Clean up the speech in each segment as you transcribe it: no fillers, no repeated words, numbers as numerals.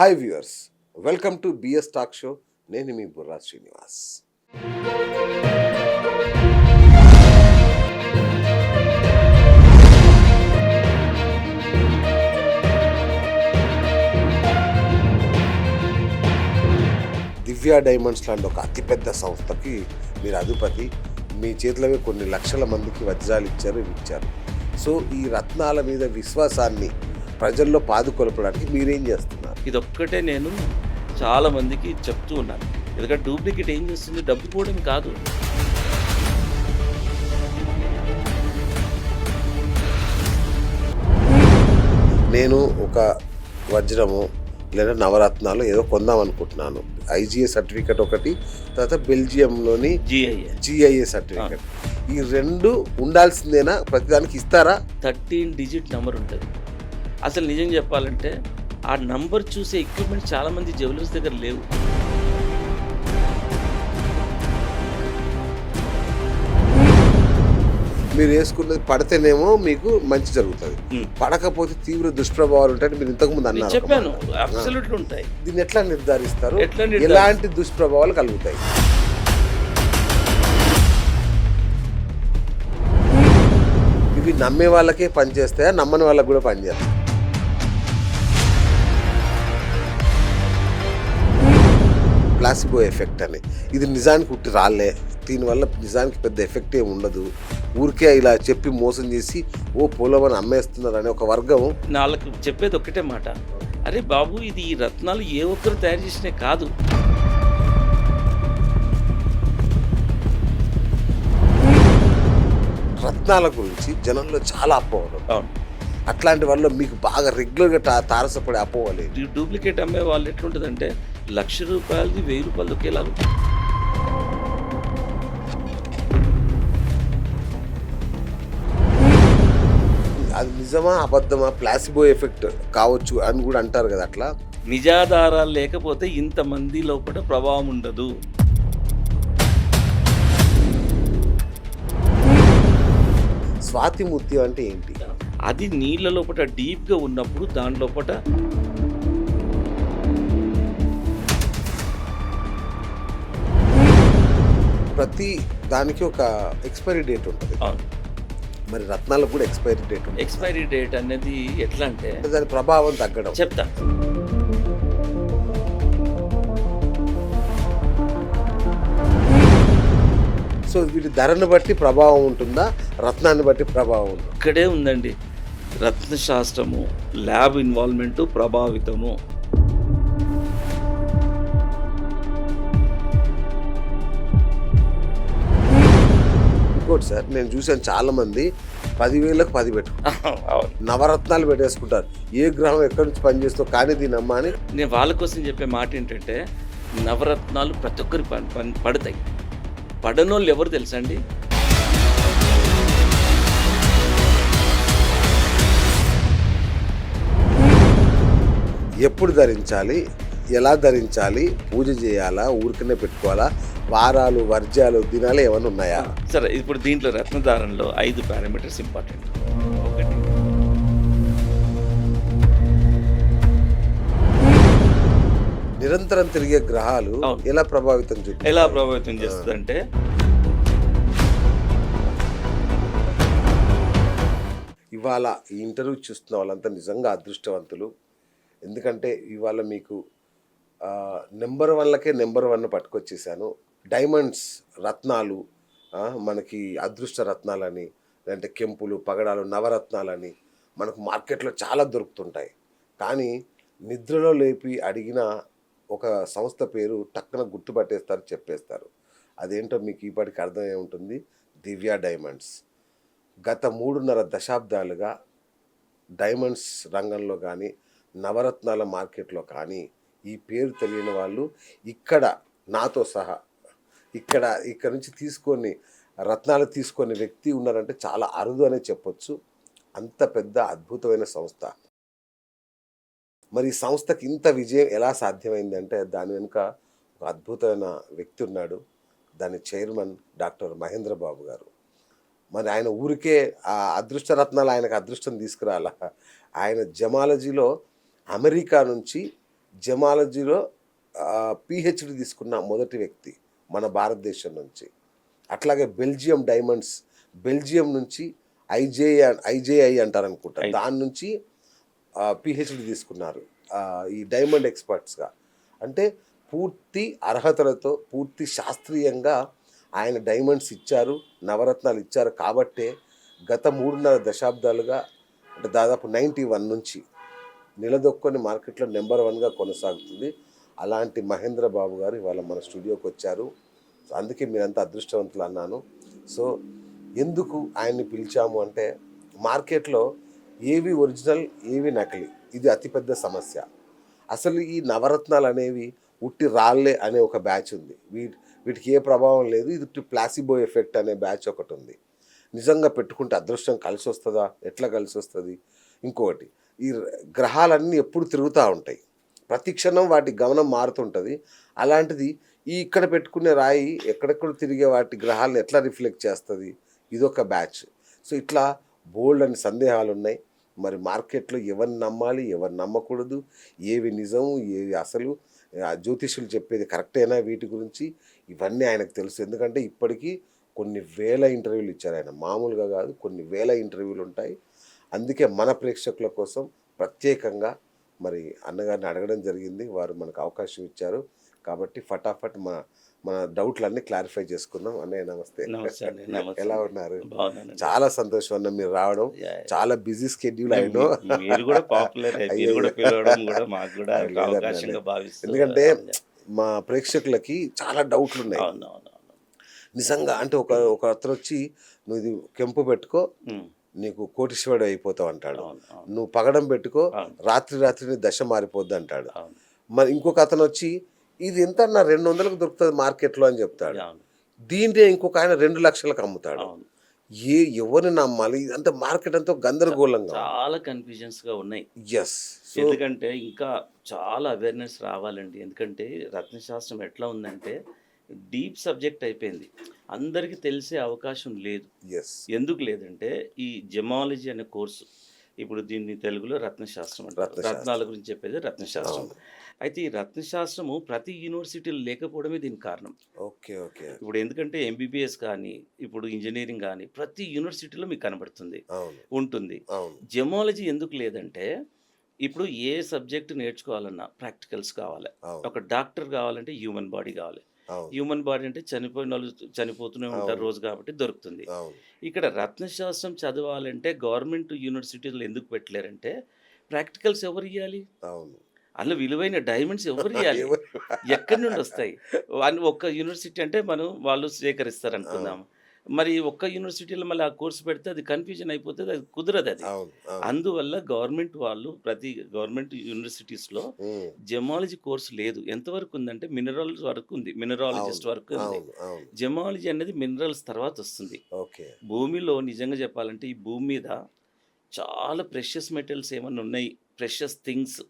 Hi viewers, welcome to BS talk show. నేను మీ Burra Srinivas. Divya diamonds లాంటి ఒక అతిపెద్ద సంస్థకి మీరు అధిపతి. మీ చేతిలోనే కొన్ని లక్షల మందికి వజ్రాలు ఇచ్చారు. సో ఈ రత్నాల మీద విశ్వాసాన్ని ప్రజల్లో పాదుకొలపడానికి మీరేం చేస్తున్నారు? ఇదొక్కటే నేను చాలా మందికి చెప్తూ ఉన్నాను. ఎందుకంటే డూప్లికేట్ ఏం చేస్తుంది, డబ్బు పోవడం కాదు. నేను ఒక వజ్రము లేదా నవరత్నాలు ఏదో కొందాం అనుకుంటున్నాను. ఐజిఏ సర్టిఫికెట్ ఒకటి, తర్వాత బెల్జియంలోని జిఐఏ సర్టిఫికెట్. ఈ రెండు ఉండాల్సిందేనా? ప్రతిదానికి ఇస్తారా? 13 డిజిట్ నెంబర్ ఉంటుంది. అసలు నిజం చెప్పాలంటే ఆ నంబర్ చూసే ఎక్విప్మెంట్ చాలామంది జ్యువెలర్స్ దగ్గర లేవు. మీరు వేసుకున్నది పడితేనేమో మీకు మంచి జరుగుతుంది, పడకపోతే తీవ్ర దుష్ప్రభావాలు ఉంటాయని మీరు ఇంతకుముందు అన్నారు. చెప్పాను, అబ్సల్యూట్లీ ఉంటాయి. దీన్ని ఎట్లా నిర్ధారిస్తారు? ఎలాంటి దుష్ప్రభావాలు కలుగుతాయి? ఇవి నమ్మే వాళ్ళకే పనిచేస్తాయా, నమ్మని వాళ్ళకి కూడా పనిచేస్తాయి? ప్లాసిబో ఎఫెక్ట్ అని, ఇది నిజానికి ఉట్టి రాలే, దీనివల్ల నిజానికి పెద్ద ఎఫెక్ట్ ఏమి ఉండదు, ఊరికే ఇలా చెప్పి మోసం చేసి పోలవని అమ్మేస్తున్నారు అనే ఒక వర్గం. వాళ్ళకి చెప్పేది ఒక్కటే మాట, అరే బాబు, ఇది ఈ రత్నాలు ఏ ఒక్కరు తయారు చేసినే కాదు. రత్నాల గురించి జనంలో చాలా అపోహలు. అట్లాంటి వల్ల మీకు బాగా రెగ్యులర్గా తారసపడే అపోహలు. డూప్లికేట్ అమ్మే వాళ్ళు ఎట్లుంటుందంటే, ₹1,00,000 ₹1,000 ఒకేలా ఉంటుంది. అది నిజమా అబద్ధమా, ప్లాసిబో ఎఫెక్ట్ కావచ్చు అని కూడా అంటారు కదా. అట్లా నిజాధారాలు లేకపోతే ఇంతమంది లోపల ప్రభావం ఉండదు. స్వాతి ముత్యం అంటే ఏంటి? అది నీళ్ళ లోపల డీప్గా ఉన్నప్పుడు దాని లోపల ప్రతి దానికి ఒక ఎక్స్పైరీ డేట్ ఉంటుంది. మరి రత్నాలకు కూడా ఎక్స్పైరీ డేట్ ఉంటుంది. ఎక్స్పైరీ డేట్ అనేది ఎట్లా అంటే దాని ప్రభావం తగ్గడం. చెప్తా. సో వీటి ధరను బట్టి ప్రభావం ఉంటుందా, రత్నాన్ని బట్టి ప్రభావం ఉంటుందా? ఇక్కడే ఉందండి రత్నశాస్త్రము, ల్యాబ్ ఇన్వాల్వ్మెంటు ప్రభావితము. ఇంకోటి సార్, నేను చూసాను చాలా మంది 10,000కు 10 పెట్టుకుంటారు, నవరత్నాలు పెట్టేసుకుంటారు. ఏ గ్రహం ఎక్కడి నుంచి పనిచేస్తో కానీ దీనమ్మా అని. నేను వాళ్ళ కోసం చెప్పే మాట ఏంటంటే, నవరత్నాలు ప్రతి ఒక్కరి పడతాయి. పడనోళ్ళు ఎవరు తెలుసా అండి? ఎప్పుడు ధరించాలి, ఎలా ధరించాలి, పూజ చేయాలా, ఊరికనే పెట్టుకోవాలా, వారాలు, వర్జాలు, దినాలు ఏమైనా ఉన్నాయా? సరే, ఇప్పుడు దీంట్లో రత్నధారణలో 5 పారామీటర్స్ ఇంపార్టెంట్. ఒకటి, నిరంతరం తిరిగే గ్రహాలు ఎలా ప్రభావితం చేస్తుందంటే, ఇవాళ ఈ ఇంటర్వ్యూ చూస్తున్న వాళ్ళంతా నిజంగా అదృష్టవంతులు. ఎందుకంటే ఇవాళ మీకు నెంబర్ 1లకే నెంబర్ 1 పట్టుకొచ్చేసాను. డైమండ్స్ రత్నాలు, మనకి అదృష్ట రత్నాలని, లేదంటే కెంపులు, పగడాలు, నవరత్నాలని మనకు మార్కెట్లో చాలా దొరుకుతుంటాయి. కానీ నిద్రలో లేపి అడిగిన ఒక సంస్థ పేరు టక్కున గుర్తుపట్టేస్తారు, చెప్పేస్తారు. అదేంటో మీకు ఈపాటికి అర్థమై ఉంటుంది. దివ్య డైమండ్స్ గత 3.5 దశాబ్దాలుగా డైమండ్స్ రంగంలో కానీ, నవరత్నాల మార్కెట్లో కానీ ఈ పేరు తెలియని వాళ్ళు ఇక్కడ నాతో సహా ఇక్కడ నుంచి తీసుకొని రత్నాలు తీసుకొని వ్యక్తి ఉన్నారంటే చాలా అరుదు అనే చెప్పొచ్చు. అంత పెద్ద అద్భుతమైన సంస్థ. మరి ఈ సంస్థకి ఇంత విజయం ఎలా సాధ్యమైందంటే దాని వెనుక ఒక అద్భుతమైన వ్యక్తి ఉన్నాడు. దాని చైర్మన్ డాక్టర్ మహేంద్ర బాబు గారు. మరి ఆయన ఊరికే ఆ అదృష్ట రత్నాలు ఆయనకు అదృష్టం తీసుకురాలా. ఆయన జమాలజీలో అమెరికా నుంచి జెమాలజీలో పిహెచ్డి తీసుకున్న మొదటి వ్యక్తి మన భారతదేశం నుంచి. అట్లాగే బెల్జియం డైమండ్స్, బెల్జియం నుంచి ఐజేఐ అంటారనుకుంటా, దాని నుంచి పిహెచ్డి తీసుకున్నారు ఈ డైమండ్ ఎక్స్పర్ట్స్గా. అంటే పూర్తి అర్హతలతో పూర్తి శాస్త్రీయంగా ఆయన డైమండ్స్ ఇచ్చారు, నవరత్నాలు ఇచ్చారు. కాబట్టే గత 3.5 దశాబ్దాలుగా, అంటే దాదాపు 91 నుంచి నిలదొక్కొని మార్కెట్లో నెంబర్ 1గా కొనసాగుతుంది. అలాంటి మహేంద్ర బాబు గారు ఇవాళ మన స్టూడియోకి వచ్చారు. సో అందుకే మీరంతా అదృష్టవంతులు అన్నాను. సో ఎందుకు ఆయన్ని పిలిచాము అంటే, మార్కెట్లో ఏవి ఒరిజినల్ ఏవి నకిలీ, ఇది అతిపెద్ద సమస్య. అసలు ఈ నవరత్నాలు అనేవి ఉట్టి రాళ్ళే అనే ఒక బ్యాచ్ ఉంది, వీటికి ఏ ప్రభావం లేదు, ఇది ఉట్టి ప్లాసిబో ఎఫెక్ట్ అనే బ్యాచ్ ఒకటి ఉంది. నిజంగా పెట్టుకుంటే అదృష్టం కలిసి వస్తుందా, ఎట్లా కలిసి వస్తుంది? ఇంకొకటి, ఈ గ్రహాలన్నీ ఎప్పుడు తిరుగుతూ ఉంటాయి, ప్రతి క్షణం వాటి గమనం మారుతుంటుంది. అలాంటిది ఈ ఇక్కడ పెట్టుకునే రాయి ఎక్కడెక్కడ తిరిగే వాటి గ్రహాలను ఎట్లా రిఫ్లెక్ట్ చేస్తుంది, ఇదొక బ్యాచ్. సో ఇట్లా బోల్డ్ అని సందేహాలు ఉన్నాయి. మరి మార్కెట్లో ఎవరిని నమ్మాలి, ఎవరు నమ్మకూడదు, ఏవి నిజం ఏవి అసలు, జ్యోతిష్యులు చెప్పేది కరెక్టేనా, వీటి గురించి ఇవన్నీ ఆయనకు తెలుసు. ఎందుకంటే ఇప్పటికీ కొన్ని వేల ఇంటర్వ్యూలు ఇచ్చారు ఆయన, మామూలుగా కాదు, కొన్ని వేల ఇంటర్వ్యూలు ఉంటాయి. అందుకే మన ప్రేక్షకుల కోసం ప్రత్యేకంగా మరి అన్నగారిని అడగడం జరిగింది, వారు మనకు అవకాశం ఇచ్చారు. కాబట్టి ఫటాఫట్ మన డౌట్లన్నీ క్లారిఫై చేసుకుందాం. అన్నయ్య నమస్తే. నమస్తే అండి. నమస్తే. ఎలా ఉన్నారు? బాగున్నానండి. చాలా సంతోషం అన్న మీరు రావడం. చాలా బిజీ స్కెడ్యూల్ అయినో, మీరు కూడా పాపులర్, మీరు కూడా పిలవడం కూడా మాకు కూడా ఒక అవకాశంగా భావిస్తాను. ఎందుకంటే మా ప్రేక్షకులకి చాలా డౌట్లు ఉన్నాయి. నిజంగా అంటే ఒక అతను వచ్చి, నువ్వు ఇది కెంపు పెట్టుకో నీకు కోటీశ్వరుడు అయిపోతావు అంటాడు, నువ్వు పగడం పెట్టుకో రాత్రి నీ దశ మారిపోద్ది అంటాడు. మరి ఇంకొక అతను వచ్చి, ఇది ఎంత నా 200లకు దొరుకుతుంది మార్కెట్లో అని చెప్తాడు. దీంట్లో ఇంకొక ఆయన 2 లక్షలకు అమ్ముతాడు. ఎవరిని నమ్మాలి? ఇదంతా మార్కెట్ అంతా గందరగోళంగా, చాలా కన్ఫ్యూజన్స్ గా ఉన్నాయి. ఎస్, ఎందుకంటే ఇంకా చాలా అవేర్నెస్ రావాలండి. ఎందుకంటే రత్నశాస్త్రం ఎట్లా ఉందంటే డీప్ సబ్జెక్ట్ అయిపోయింది, అందరికీ తెలిసే అవకాశం లేదు. ఎందుకు లేదంటే ఈ జెమాలజీ అనే కోర్సు, ఇప్పుడు దీన్ని తెలుగులో రత్నశాస్త్రం అంటారు, రత్నాల గురించి చెప్పేది రత్నశాస్త్రం. అయితే ఈ రత్నశాస్త్రము ప్రతి యూనివర్సిటీలో లేకపోవడమే దీనికి కారణం. Okay okay. ఇప్పుడు ఎందుకంటే ఎంబీబీఎస్ కానీ, ఇప్పుడు ఇంజనీరింగ్ కానీ ప్రతి యూనివర్సిటీలో మీకు కనబడుతుంది, ఉంటుంది. జెమాలజీ ఎందుకు లేదంటే, ఇప్పుడు ఏ సబ్జెక్ట్ నేర్చుకోవాలన్నా ప్రాక్టికల్స్ కావాలి. ఒక డాక్టర్ కావాలంటే హ్యూమన్ బాడీ కావాలి. హ్యూమన్ బాడీ అంటే చనిపోయిన వాళ్ళు చనిపోతూనే ఉంటారు రోజు, కాబట్టి దొరుకుతుంది. ఇక్కడ రత్నశాస్త్రం చదవాలంటే గవర్నమెంట్ యూనివర్సిటీలు ఎందుకు పెట్టలేరంటే, ప్రాక్టికల్స్ ఎవరు ఇవ్వాలి? అందులో విలువైన డైమండ్స్ ఎవరు ఇవ్వాలి? ఎక్కడి నుండి వస్తాయి? ఒక్క యూనివర్సిటీ అంటే వాళ్ళు సేకరిస్తారు అనుకుందాం. మరి ఒక్క యూనివర్సిటీలో మళ్ళీ ఆ కోర్సు పెడితే అది కన్ఫ్యూజన్ అయిపోతుంది, అది కుదరదు. అది అందువల్ల గవర్నమెంట్ వాళ్ళు ప్రతి గవర్నమెంట్ యూనివర్సిటీస్లో జెమాలజీ కోర్సు లేదు. ఎంతవరకు ఉందంటే మినరల్స్ వరకు ఉంది, మినరాలజిస్ట్ వరకు ఉంది. జెమాలజీ అనేది మినరల్స్ తర్వాత వస్తుంది. భూమిలో నిజంగా చెప్పాలంటే ఈ భూమి మీద చాలా ప్రెషియస్ మెటీరియల్స్ ఏమైనా ఉన్నాయి, ప్రెషియస్ థింగ్స్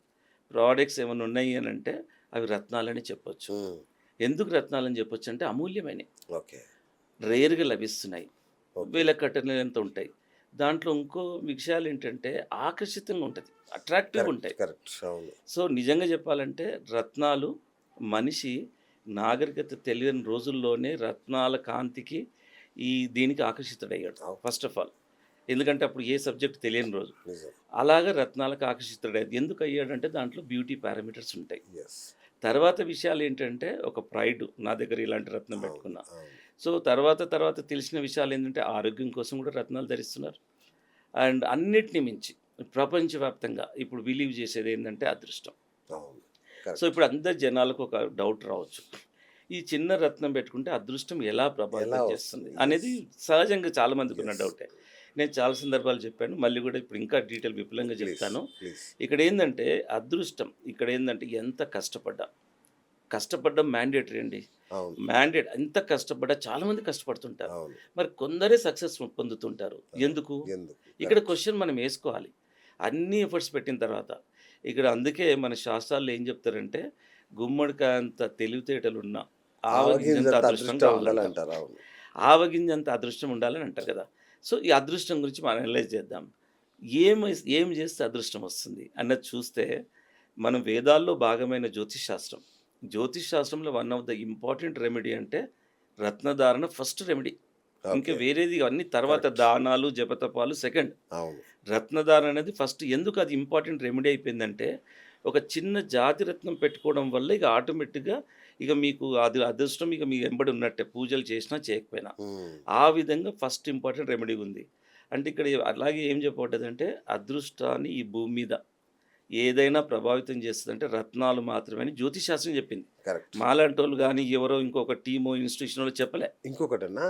ప్రోడక్ట్స్ ఏమైనా ఉన్నాయి అని అంటే అవి రత్నాలని చెప్పొచ్చు. ఎందుకు రత్నాలని చెప్పొచ్చు అంటే అమూల్యమైనవి, రేర్గా లభిస్తున్నాయి, వేల కట్టెలంత ఉంటాయి. దాంట్లో ఇంకో విషయాలు ఏంటంటే ఆకర్షితంగా ఉంటుంది, అట్రాక్టివ్గా ఉంటాయి. సో నిజంగా చెప్పాలంటే రత్నాలు మనిషి నాగరికత తెలియని రోజుల్లోనే రత్నాల కాంతికి దీనికి ఆకర్షితుడయ్యాడు ఫస్ట్ ఆఫ్ ఆల్. ఎందుకంటే అప్పుడు ఏ సబ్జెక్ట్ తెలియని రోజు. అలాగే రత్నాలకు ఆకర్షితుడయ్యాడు. ఎందుకు అయ్యాడంటే దాంట్లో బ్యూటీ పారామీటర్స్ ఉంటాయి. తర్వాత విషయాలు ఏంటంటే ఒక ప్రైడ్, నా దగ్గర ఇలాంటి రత్నం పెట్టుకున్నా. సో తర్వాత తెలిసిన విషయాలు ఏంటంటే ఆరోగ్యం కోసం కూడా రత్నాలు ధరిస్తున్నారు. అండ్ అన్నిటిని మించి ప్రపంచవ్యాప్తంగా ఇప్పుడు బిలీవ్ చేసేది ఏంటంటే అదృష్టం. సో ఇప్పుడు అందరి జనాలకు ఒక డౌట్ రావచ్చు, ఈ చిన్న రత్నం పెట్టుకుంటే అదృష్టం ఎలా ప్రభావితం చేస్తుంది అనేది సహజంగా చాలా మందికి ఉన్న డౌటే. నేను చాలా సందర్భాలు చెప్పాను, మళ్ళీ కూడా ఇప్పుడు ఇంకా డీటెయిల్ విపులంగా చెప్తాను. ఇక్కడ ఏంటంటే అదృష్టం, ఇక్కడ ఏంటంటే ఎంత కష్టపడ్డం మ్యాండేటరీ అండి. మ్యాండేట్ ఎంత కష్టపడ్డా చాలా మంది కష్టపడుతుంటారు, మరి కొందరే సక్సెస్ పొందుతుంటారు. ఎందుకు? ఇక్కడ క్వశ్చన్ మనం వేసుకోవాలి. అన్ని ఎఫర్ట్స్ పెట్టిన తర్వాత ఇక్కడ అందుకే మన శాస్త్రాల్లో ఏం చెప్తారంటే, గుమ్మడికాయ అంత తెలివితేటలున్న ఆవగింజంత అదృష్టం కావాలంటారు. ఆవగింజంత అదృష్టం ఉండాలని అంటారు కదా. సో ఈ అదృష్టం గురించి మనం అనలైజ్ చేద్దాం. ఏం చేస్తే అదృష్టం వస్తుంది అన్నది చూస్తే, మనం వేదాల్లో భాగమైన జ్యోతిష్ శాస్త్రం. జ్యోతిష్ శాస్త్రంలో one of the important remedy అంటే రత్నధారణ ఫస్ట్ రెమెడీ. ఇంకా ఓకే. వేరేది అన్ని తర్వాత కరెక్ట్. దానాలు, జపతపాలు సెకండ్. అవును. రత్నధారణ అనేది ఫస్ట్. ఎందుకు అది ఇంపార్టెంట్ రెమెడీ అయిపోయిందంటే, ఒక చిన్న జాతి రత్నం పెట్టుకోవడం వల్ల ఇక ఆటోమేటిక్‌గా ఇక మీకు అది అదృష్టం ఇక మీ వెంబడి ఉన్నట్టే పూజలు చేసినా, చేయకపోయినా. హ్మ్. ఆ విధంగా ఫస్ట్ ఇంపార్టెంట్ రెమెడీ ఉంది. అంటే ఇక్కడ అలాగే ఏం చెప్పబడ్డదంటే, అదృష్టాన్ని ఈ భూమి మీద ఏదైనా ప్రభావితం చేస్తదంటే రత్నాలు మాత్రమే అని జ్యోతిష్ శాస్త్రం చెప్పింది. కరెక్ట్. మాలాంటోళ్ళు గాని, ఎవరో ఇంకొక టీమో, ఇన్‌స్టిట్యూషనో చెప్పలే. ఇంకొకటన్నా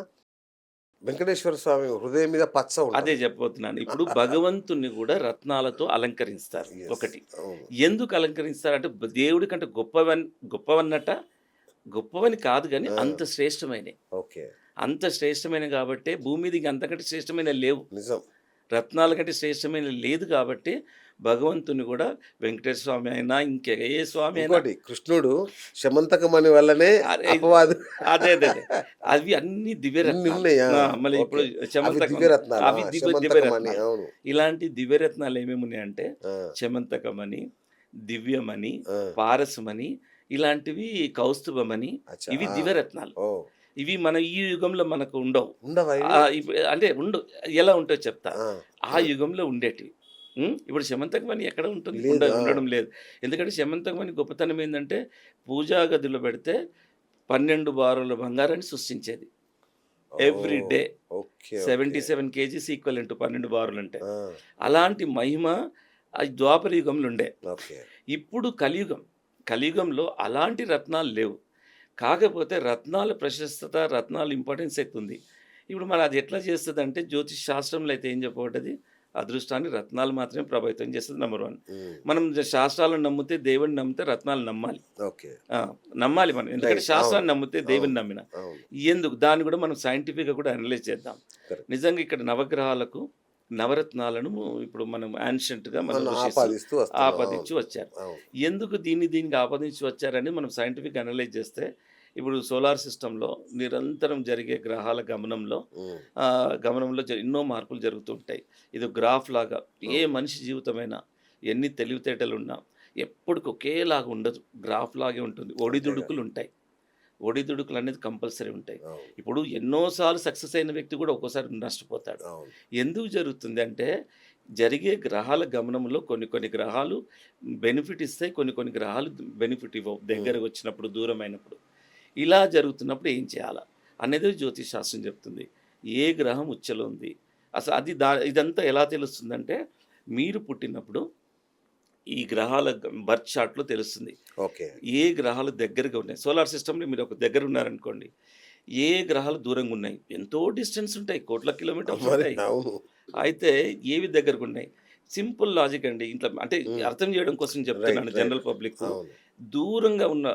వెంకటేశ్వర స్వామి హృదయం మీద పచ్చ అదే ఉంటది. చెప్పబోతున్నాను. ఇప్పుడు భగవంతుడిని గూడా రత్నాలతో అలంకరిస్తారు. యెస్. ఒకటి. అవును. ఎందుకు అలంకరిస్తారంటే దేవుడి కంటే గొప్పవన్నట? గొప్పవని కాదు గానీ ఆ! అంత శ్రేష్టమైనయి. ఓకే. అంత శ్రేష్టమైనవి గాబట్టే భూమి మీద ఇంక అంతకంటే శ్రేష్టమైనవి లేవు. నిజం. రత్నాల కంటే శ్రేష్టమైనవి లేదు గాబట్టి భగవంతుని గూడా వెంకటేశ్వర స్వామి అయినా, ఏ స్వామి అయినా ఇంకోటి కృష్ణుడు శమంతకమణి వల్లనే అరే అపవాదు అదే. అవి అన్ని దివ్య ఇన్ని రత్నాలు. ఉన్నాయా? మళ్ళీ ఇప్పుడు ఓకే. అవి చమంతకం దివ్యరత్నాలా? అవి దివ్య శమంతకమణి. రత్నాలు. అవును. ఇలాంటి దివ్య రత్నాలు ఏమేమి ఉన్నాయంటే ఆ! చమంతకమని, దివ్యమని, ఆ! పారసమని, ఇలాంటివి కౌస్తుభమని, అచ్చా! ఇవి ఆ! దివ్యరత్నాలు. ఓహ్! ఇవి మన ఈ యుగంలో మనకు ఉండవు. ఉండవా ఇవి? అంటే ఎలా ఉంటాయో చెప్తా. ఆ! ఆ యుగంలో ఉండేటివి. ఇప్పుడు శమంతకమణి ఎక్కడ ఉంటుంది? లేదు. ఆ! ఉండడం లేదు. ఎందుకంటే శమంతకమణి గొప్పతనం ఏందంటే పూజా గదిలో పెడితే 12 బారుల బంగారాన్ని సృష్టించేది. Every oh! Day. Okay. Okay. 77 KGs equivalent 12 బారులంటే. ఆ! అలాంటి మహిమ అది ద్వాపర యుగంలో ఉండే. ఓకే. ఇప్పుడు కలియుగం. కలియుగంలో అలాంటి రత్నాలు లేవు. కాకపోతే రత్నాల ప్రశస్తత, రత్నాల ఇంపార్టెన్స్ ఎక్కువుంది. ఇప్పుడు మరి అది ఎట్లా చేస్తదంటే జ్యోతిష్ శాస్త్రంలో అయితే ఏం చెప్పబడ్డది? అదృష్టాన్ని రత్నాలు మాత్రమే ప్రభావితం చేస్తది నంబర్ 1. హ్మ్. మనం శాస్త్రాలను నమ్మితే, దేవుడిని నమ్మితే రత్నాలు నమ్మాలి. ఓకే. ఆ! నమ్మాలి మనం. ఎందుకంటే రైట్. శాస్త్రాన్ని అవును. నమ్మితే అవును. దేవుడిని నమ్మిన. అవును. ఎందుకు? దాన్ని కూడా మనం సైంటిఫిక్‌గా కూడా అనలైజ్ చేద్దాం. కరెక్ట్. నిజంగా ఇక్కడ నవగ్రహాలకు నవరత్నాలను ఇప్పుడు మనం యాన్షియంట్‌గా మన మనం ఋషీస్ ఆపాదిస్తూ వస్తున్నాం. ఆపాదించి వచ్చారు. అవును. ఎందుకు దీనికి ఆపాదించి వచ్చారని మనం సైంటిఫిక్‌గా అనలైజ్ చేస్తే, ఇప్పుడు సోలార్ సిస్టమ్‌లో నిరంతరం జరిగే గ్రహాల హ్మ్. గమనంలో ఎన్నో మార్పులు జరుగుతూ ఉంటాయి. ఇది గ్రాఫ్ లాగా ఏ అవును. మనిషి జీవితమైనా ఎన్ని తెలివితేటలున్నా ఎప్పటికి ఒకేలాగా ఉండదు. గ్రాఫ్ లాగే ఉంటుంది. అంతేగా. ఒడిదుడుకులుంటాయి. ఒడిదుడుకులనేది కంపల్సరీ ఉంటాయి. అవును. ఇప్పుడు ఎన్నో సార్లు సక్సెస్ అయిన వ్యక్తి కూడా ఒక్కోసారి నష్టపోతాడు. అవును. ఎందుకు జరుగుతుంది అంటే, జరిగే గ్రహాల గమనంలో కొన్ని గ్రహాలు బెనిఫిట్ ఇస్తాయి. కొన్ని గ్రహాలు బెనిఫిట్ ఇవ్వవు. హ్మ్. దగ్గరకొచ్చినప్పుడు, దూరమైనప్పుడు. ఇలా జరుగుతున్నప్పుడు ఏం చేయాలా? అనేది జ్యోతిష్ శాస్త్రం చెప్తుంది. ఏ గ్రహం ఉచ్చలో ఉంది? అసలు అది ఇదంతా ఎలా తెలుస్తుందంటే, మీరు పుట్టినప్పుడు ఈ గ్రహాల బర్త్ చార్ట్‌లో తెలుస్తుంది. ఓకే. ఏ గ్రహాలు దగ్గరగా ఉన్నాయి. సోలార్ సిస్టమ్‌లో మీరు ఒక దగ్గర ఉన్నారనుకోండి. ఏ గ్రహాలు దూరంగా ఉన్నాయి. ఎంతో డిస్టెన్స్ ఉంటాయి. కోట్ల కిలోమీటర్స్ మరి ఉంటాయి. అవును. అయితే ఏవి దగ్గరగున్నాయి. సింపుల్ లాజిక్ అండి. ఇంట్లో అంటే హ్మ్. అర్థం చేయడం కోసం రైట్. చెప్తున్నాను రైట్. జనరల్ పబ్లిక్‌కు. అవును. దూరంగా ఉన్న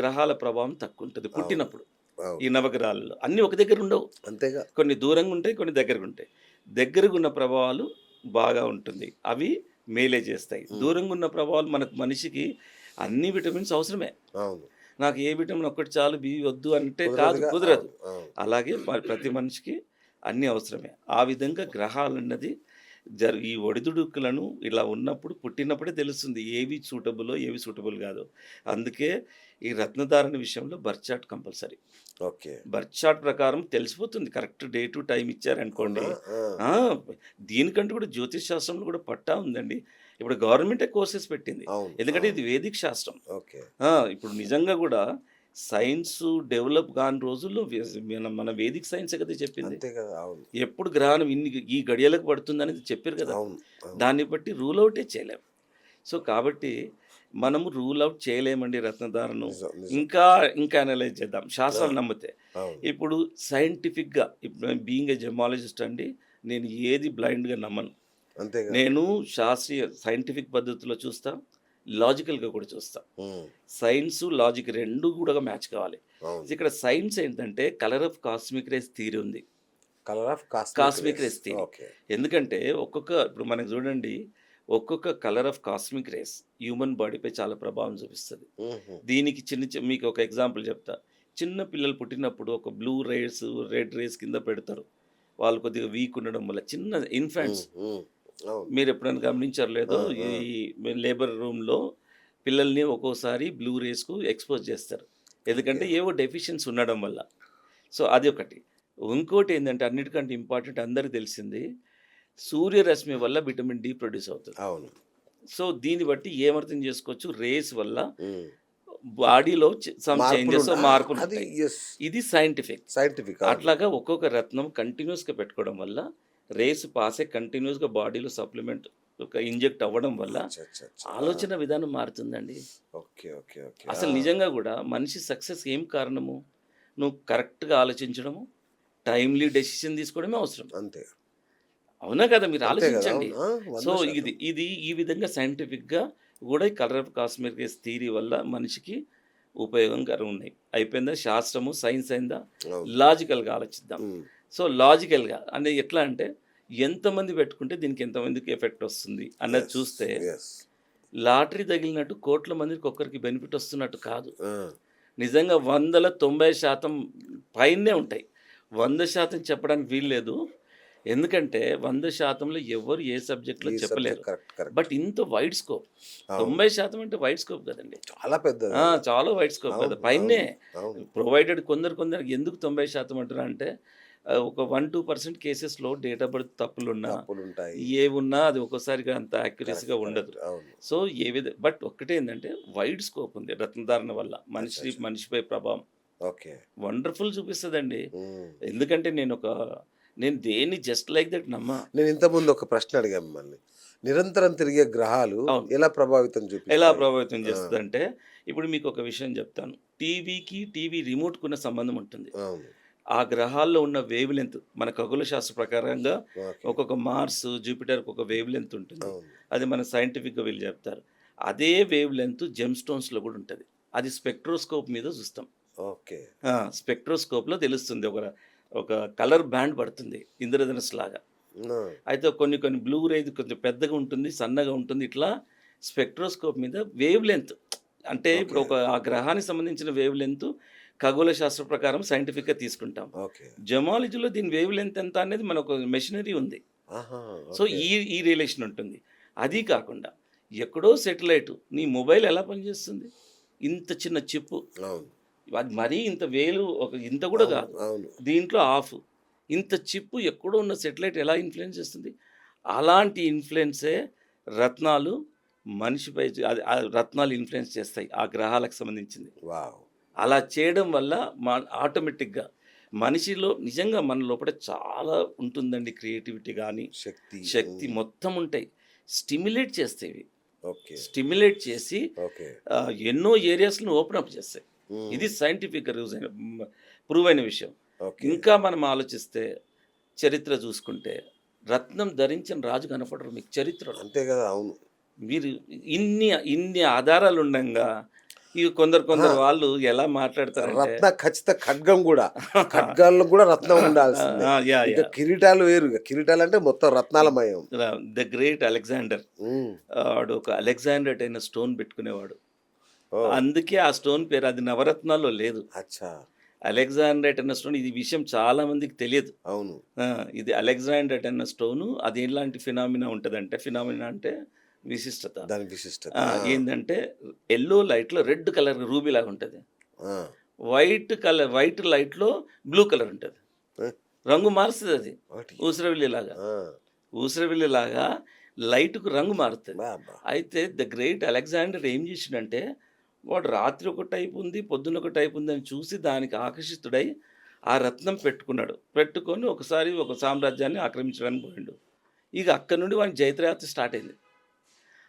గ్రహాల ప్రభావం తక్కువుంటది అవును. పుట్టినప్పుడు. ఈ అవును. నవగ్రహాలలో. అన్నీ ఒక దగ్గర ఉండవు. అంతేగా. కొన్ని దూరంగా ఉంటాయి. కొన్ని దగ్గరగుంటాయి. దగ్గరగున్న ప్రభావాలు బాగా ఉంటుంది. అవి మేలే చేస్తాయి. హ్మ్. దూరంగా ఉన్న ప్రభావాలు మనిషికి అన్ని విటమిన్స్ అవసరమే. అవును. నాకు ఏ విటమిన్ ఒక్కటి చాలు బి వద్దు అంటే కాదు, కుదరదుగా. కుదరదు. అవును. అవును. అలాగే ప్రతి మనిషికి అన్నీ అవసరమే. ఆ విధంగా గ్రహాలన్నది ఈ ఒడిదుడుకులను ఇలా ఉన్నప్పుడు పుట్టినప్పుడే తెలుస్తుంది. ఏవి సూటబులో, ఏవి సూటబుల్ కాదో. అందుకే ఈ రత్నధారణ విషయంలో birth chart compulsory. Okay. Birth chart ప్రకారం తెలిసిపోతుంది. కరెక్ట్ డే టు టైమ్ అవునా? ఇచ్చారనుకోండి. ఆ! ఆ! దీనికంటూ కూడా జ్యోతిష్ శాస్త్రంలో కూడా పట్టా ఉందండి. ఇప్పుడు గవర్నమెంటే కోర్సెస్ పెట్టింది. అవును. ఎందుకంటే అవును. ఇది వేదిక్ శాస్త్రం. ఓకే. ఇప్పుడు నిజంగా గూడా సైన్సు డెవలప్ కాని రోజుల్లో మన వేదిక్ సైన్సే కదా చెప్పింది. అంతే కదా! అవును. ఎప్పుడు గ్రహణం ఈ గడియలకు పడుతుందనేది చెప్పారు కదా! అవును. అవును. దాన్ని బట్టి రూల్ ఔటే చేయలేం. సో, కాబట్టి మనము రూల్ ఔట్ చేయలేమండి రత్నధారను. నిజం. నిజం. ఇంకా అనలైజ్ చేద్దాం. ఆ! శాస్త్రాలు నమ్మితే. అవును. ఇప్పుడు సైంటిఫిక్‌గా ఇప్పుడు బీయింగ్ ఎ జెమాలజిస్ట్ అండి, నేను ఏది బ్లైండ్‌గా నమ్మను. అంతేగా. నేను శాస్త్రీయ సైంటిఫిక్ పద్ధతిలో చూస్తా. లాజికల్‌గా కూడా చూస్తా. హ్మ్. సైన్సు, లాజిక్ 2 కూడా మ్యాచ్ కావాలి. అవును. ఇక్కడ సైన్స్ ఏంటంటే colour of cosmic rays theory ఉంది. Colour of cosmic cosmic rays. Rays theory. Okay. ఎందుకంటే ఇప్పుడు మనకు చూడండి, ఒక్కొక్క colour of cosmic rays human బాడీపై చాలా ప్రభావం చూపిస్తది. హుహు. దీనికి మీకు ఒక ఎగ్జాంపుల్ చెప్తా. చిన్న పిల్లలు పుట్టినప్పుడు ఒక బ్లూ రేస్, రెడ్ రేస్ కింద పెడతారు. వాళ్ళు కొద్దిగా వీక్ ఉండడం వల్ల చిన్న ఇన్ఫాంట్స్ హ్మ్. హ్మ్. అవును. మీరెప్పుడైనా గమనించారో లేదో, ఆ! ఆ! ఈ లేబర్ రూమ్‌లో పిల్లల్ని ఒక్కోసారి బ్లూ రేస్కు ఎక్స్పోజ్ చేస్తారు, ఎందుకంటే ఏవో డెఫిషియన్స్ ఉండడం వల్ల. సో అది ఒకటి. ఇంకోటి ఏంటంటే అన్నిటికంటే ఇంపార్టెంట్ అందరికీ తెలిసింది, సూర్యరశ్మి వల్ల విటమిన్ డి ప్రొడ్యూస్ అవుతుంది. అవును. సో దీన్ని బట్టి ఏమర్థం చేసుకోవచ్చు, రేస్ వల్ల ఉమ్. బాడీలో సమ్ మార్పులు చేంజెస్ ఉంటాయి. మార్పులు అది ఉంటాయి. ఎస్ ఇది సైంటిఫిక్. సైంటిఫిక్. అట్లాగా ఒక్కొక్క రత్నం కంటిన్యూస్గా పెట్టుకోవడం వల్ల రేస్ పాసే కంటిన్యూస్గా బాడీలో సప్లిమెంట్ ఒక ఇంజెక్ట్ అవ్వడం వల్ల ఆలోచన విధానం మారుతుందండి. Okay okay okay. అసలు నిజంగా కూడా మనిషి సక్సెస్ ఏం కారణము, నువ్వు కరెక్ట్గా ఆలోచించడము, టైమ్లీ డెసిషన్ తీసుకోవడమే అవసరం. అంతే అవునా కదా, మీరు అంతే కదా. ఆలోచించండి. అవును. సో 100%. ఇది ఇది ఈ విధంగా సైంటిఫిక్గా కూడా ఈ కలర్ ఆఫ్ కాస్మెటిక్స్ థియరీ వల్ల మనిషికి ఉపయోగకరం ఉన్నాయి. అయిపోయిందా శాస్త్రము, సైన్స్ అయిందా, అవును. లాజికల్గా ఆలోచిద్దాం. ఉమ్. సో లాజికల్గా అంటే ఎట్లా అంటే ఎంతమంది పెట్టుకుంటే దీనికి ఎంతమందికి ఎఫెక్ట్ వస్తుంది అన్నది Yes, చూస్తే, yes. లాటరీ తగిలినట్టు కోట్ల మందికి ఒక్కరికి బెనిఫిట్ వస్తున్నట్టు కాదు. ఆ, నిజంగా 100లో 90% పైనే ఉంటాయి. 100% చెప్పడానికి వీల్లేదు, ఎందుకంటే 100%లో ఎవరు ఏ సబ్జెక్ట్లో ఈ చెప్పలేరు. subject correct, correct. బట్ ఇంత వైడ్ స్కోప్, అవును. 90% అంటే వైడ్ స్కోప్ కదండి. చాలా పెద్దది. చాలా వైడ్ స్కోప్ కదా, అవును, పైనే అవును. ప్రొవైడెడ్. కొందరు ఎందుకు 90% అంటారు అంటే ఒక 1-2% కేసెస్లో డేట్ ఆఫ్ బర్త్ తప్పులున్నా తప్పులుంటాయి. ఏమున్నా అది ఒక్కోసారిగా అంత యాక్యురసీగా Correct, ఉండదు. correct. అవును. సో ఏ విధ బట్ ఒక్కటే ఏంటంటే వైడ్ స్కోప్ ఉంది రత్నధారణ వల్ల మనిషిపై ప్రభావం ఓకే. వండర్ఫుల్ చూపిస్తుందండి. ఉమ్. ఎందుకంటే నేను దేన్ని జస్ట్ లైక్ దట్ నమ్మా. నేను ఇంతకుముందు ఒక ప్రశ్న అడిగా మిమ్మల్ని, నిరంతరం తిరిగే గ్రహాలు అవును. ఎలా ప్రభావితం ఎలా చూపిస్తాయి? ప్రభావితం చేస్తుందంటే, ఇప్పుడు మీకు ఒక విషయం చెప్తాను. టీవీ రిమోట్కున్న సంబంధం ఉంటుంది. అవును. ఆ గ్రహాల్లో ఉన్న వేవ్ లెంత్ మన ఖగోళ శాస్త్ర ప్రకారంగా ఓకే. ఒక్కొక్క మార్స్, జూపిటర్కి ఒక వేవ్ లెంత్ ఉంటుంది. అవును. అది మన సైంటిఫిక్గా వీళ్ళు చెప్తారు. అదే వేవ్ లెంత్ జెమ్ స్టోన్స్లో కూడా ఉంటుంది. అది స్పెక్ట్రోస్కోప్ మీద చూస్తాం. ఓకే. స్పెక్ట్రోస్కోప్లో తెలుస్తుంది. ఒక ఒక కలర్ బ్యాండ్ పడుతుంది ఇంద్రధనుస్ లాగా. ఆ, అయితే కొన్ని కొన్ని బ్లూ రేజ్ కొంచెం పెద్దగా ఉంటుంది, సన్నగా ఉంటుంది. ఇట్లా స్పెక్ట్రోస్కోప్ మీద వేవ్ లెంత్ అంటే ఇప్పుడు ఒక ఆ గ్రహానికి సంబంధించిన వేవ్ లెంత్ ఖగోళ శాస్త్ర ప్రకారం సైంటిఫిక్గా తీసుకుంటాం. ఓకే. జమాలజీలో దీని వేవ్ లెంత్ ఎంత అనేది మనకు మెషినరీ ఉంది. ఆహా, సో ఓకే. ఈ రిలేషన్ ఉంటుంది. అది కాకుండా ఎక్కడో సెటిలైట్ నీ మొబైల్ ఎలా పనిచేస్తుంది, ఇంత చిన్న చిప్పు, అవును. అది మరీ ఇంత వేలు ఒక ఇంత కూడా కాదు, అవును. దీంట్లో ఆఫ్ ఇంత చిప్పు ఎక్కడో ఉన్న సెటిలైట్ ఎలా ఇన్ఫ్లుయెన్స్ చేస్తుంది. అలాంటి ఇన్ఫ్లుయెన్సే రత్నాలు మనిషిపై ఆ రత్నాలు ఇన్ఫ్లుయెన్స్ చేస్తాయి ఆ గ్రహాలకు సంబంధించింది. వావ్. అలా చేయడం వల్ల ఆటోమేటిక్గా మనిషిలో నిజంగా మన లోపల చాలా ఉంటుందండి, క్రియేటివిటీ కానీ శక్తి మొత్తం ఉంటాయి. స్టిమ్యులేట్ చేస్తాయి, ఓకే. స్టిమ్యులేట్ చేసి ఓకే. ఎన్నో ఏరియాస్ను ఓపెన్ అప్ చేస్తాయి. ఇది సైంటిఫిక్ ప్రూవ్ అయిన విషయం. ఓకే. ఇంకా మనం ఆలోచిస్తే చరిత్ర చూసుకుంటే రత్నం ధరించిన రాజు కనపడరు మీకు చరిత్రలో. అంతే కదా. అవును. మీరు ఇన్ని ఆధారాలు ఉండగా ఇవి కొందరు వాళ్ళు ఎలా మాట్లాడతారంటే రత్న ఖచ్చిత ఖడ్గం కూడా, ఖడ్గాల్లో కూడా రత్నం ఉండాల్సిందే. ఇంకా కిరీటాలు వేరు. ఇక కిరీటాలు అంటే మొత్తం రత్నాలమయం. ద గ్రేట్ అలెగ్జాండర్, ఉమ్. వాడు ఒక అలెగ్జాండర్ అయిన స్టోన్ పెట్టుకునేవాడు. ఓ, అందుకే ఆ స్టోన్ పేరు, అది నవరత్నాల్లో లేదు. అచ్చా. అలెగ్జాండర్ అన్న స్టోన్, ఇది విషయం చాలా మందికి తెలియదు. అవును. ఇది అలెగ్జాండర్ అన్న స్టోను. అది ఎలాంటి ఫినామినా ఉంటుందంటే, ఫినామినా అంటే విశిష్టత. దాని విశిష్టత ఏంటంటే ఎల్లో లైట్లో రెడ్ కలర్ రూబీ లాగా ఉంటుంది, ఆ, వైట్ లైట్లో బ్లూ కలర్ ఉంటుంది. ఏ? రంగు మారుస్తుంది అది, ఒకటి. ఊసరవిల్లి లాగా లైట్కు రంగు మారుతుంది. బా, బా. అయితే ద గ్రేట్ అలెగ్జాండర్ ఏం చేసిండంటే, వాడు రాత్రి ఒక టైప్ ఉంది, పొద్దున్న ఒక టైప్ ఉంది అని చూసి దానికి ఆకర్షితుడై ఆ రత్నం పెట్టుకొని ఒకసారి ఒక సామ్రాజ్యాన్ని ఆక్రమించడానికి పోయిండు. ఇక అక్కడ నుండి వాడికి జైత్రయాత్ర స్టార్ట్ అయింది.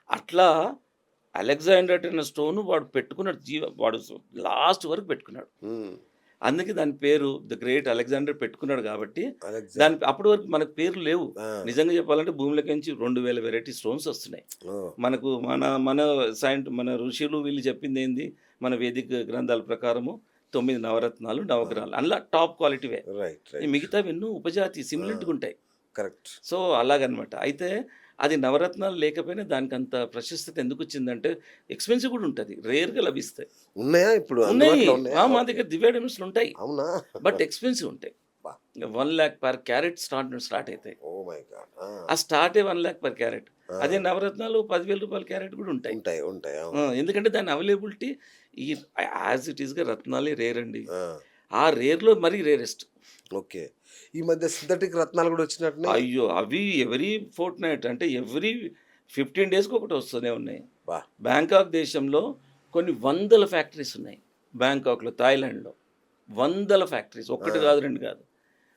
అట్లా అలెగ్జాండర్ అన్న స్టోను వాడు పెట్టుకున్నాడు, వాడు లాస్ట్ వరకు పెట్టుకున్నాడు. ఉమ్. అందుకే దాని పేరు ద గ్రేట్ అలెగ్జాండర్ పెట్టుకున్నాడు. కాబట్టి అలెగ్జాండర్. అప్పటి వరకు మనకు పేర్లు లేవు. ఆ. నిజంగా చెప్పాలంటే భూమిలోకి నుంచి 2000 వెరైటీ స్టోన్స్ వస్తున్నాయి ఓ, మనకు. మన ఋషులు వీళ్ళు చెప్పింది ఏంది, మన వేదిక గ్రంథాల ప్రకారము 9 నవరత్నాలు, నవగ్రహాలు, అందులో టాప్ క్వాలిటీవే. రైట్ ఈ రైట్. మిగతావి ఎన్నో ఉపజాతి సిమిలెంట్గా ఉంటాయి. కరెక్ట్. సో అలాగనమాట. అయితే అది నవరత్నాలు లేకపోయినా దానికి అంత ప్రశస్తత ఎందుకు వచ్చిందంటే, ఎక్స్పెన్సివ్ కూడా ఉంటుంది, రేర్గా లభిస్తాయి. ఉన్నాయా ఇప్పుడు? ఉన్నాయి, అందుబాటులో ఉన్నాయా? మా దగ్గర దివ్య డైమండ్స్లు ఉంటాయి, అవునా? బట్ ఎక్స్పెన్సివ్ ఉంటాయి. బా. 1 lakh per క్యారెట్ స్టార్ట్ అవుతాయి. Oh my god. ఆ స్టార్టే 1 lakh per క్యారెట్. అదే నవరత్నాలు 10,000 రూపాయల క్యారెట్ కూడా ఉంటాయి. ఉంటాయి ఉంటాయి అవును. ఎందుకంటే దాని అవైలబిలిటీ ఈ యాజ్ ఇట్ ఈస్గా రత్నాలే రేర్ అండి. ఆ, ఆ రేర్లో మరీ రేరెస్ట్. ఓకే. ఈ మధ్య సింథటిక్ రత్నాలు కూడా వచ్చినట్టునే. అయ్యో! అవి ఎవ్రీ ఫోర్ట్ నైట్ అంటే ఎవ్రీ 15 డేస్‌కి ఒకటి వస్తూనే ఉన్నాయి. బా. బ్యాంకాక్ దేశంలో కొన్ని వందల ఫ్యాక్టరీస్ ఉన్నాయి. బ్యాంకాక్‌లో, థాయిలాండ్‌లో వందల ఫ్యాక్టరీస్. ఒక్కటి కాదు, రెండు కాదు.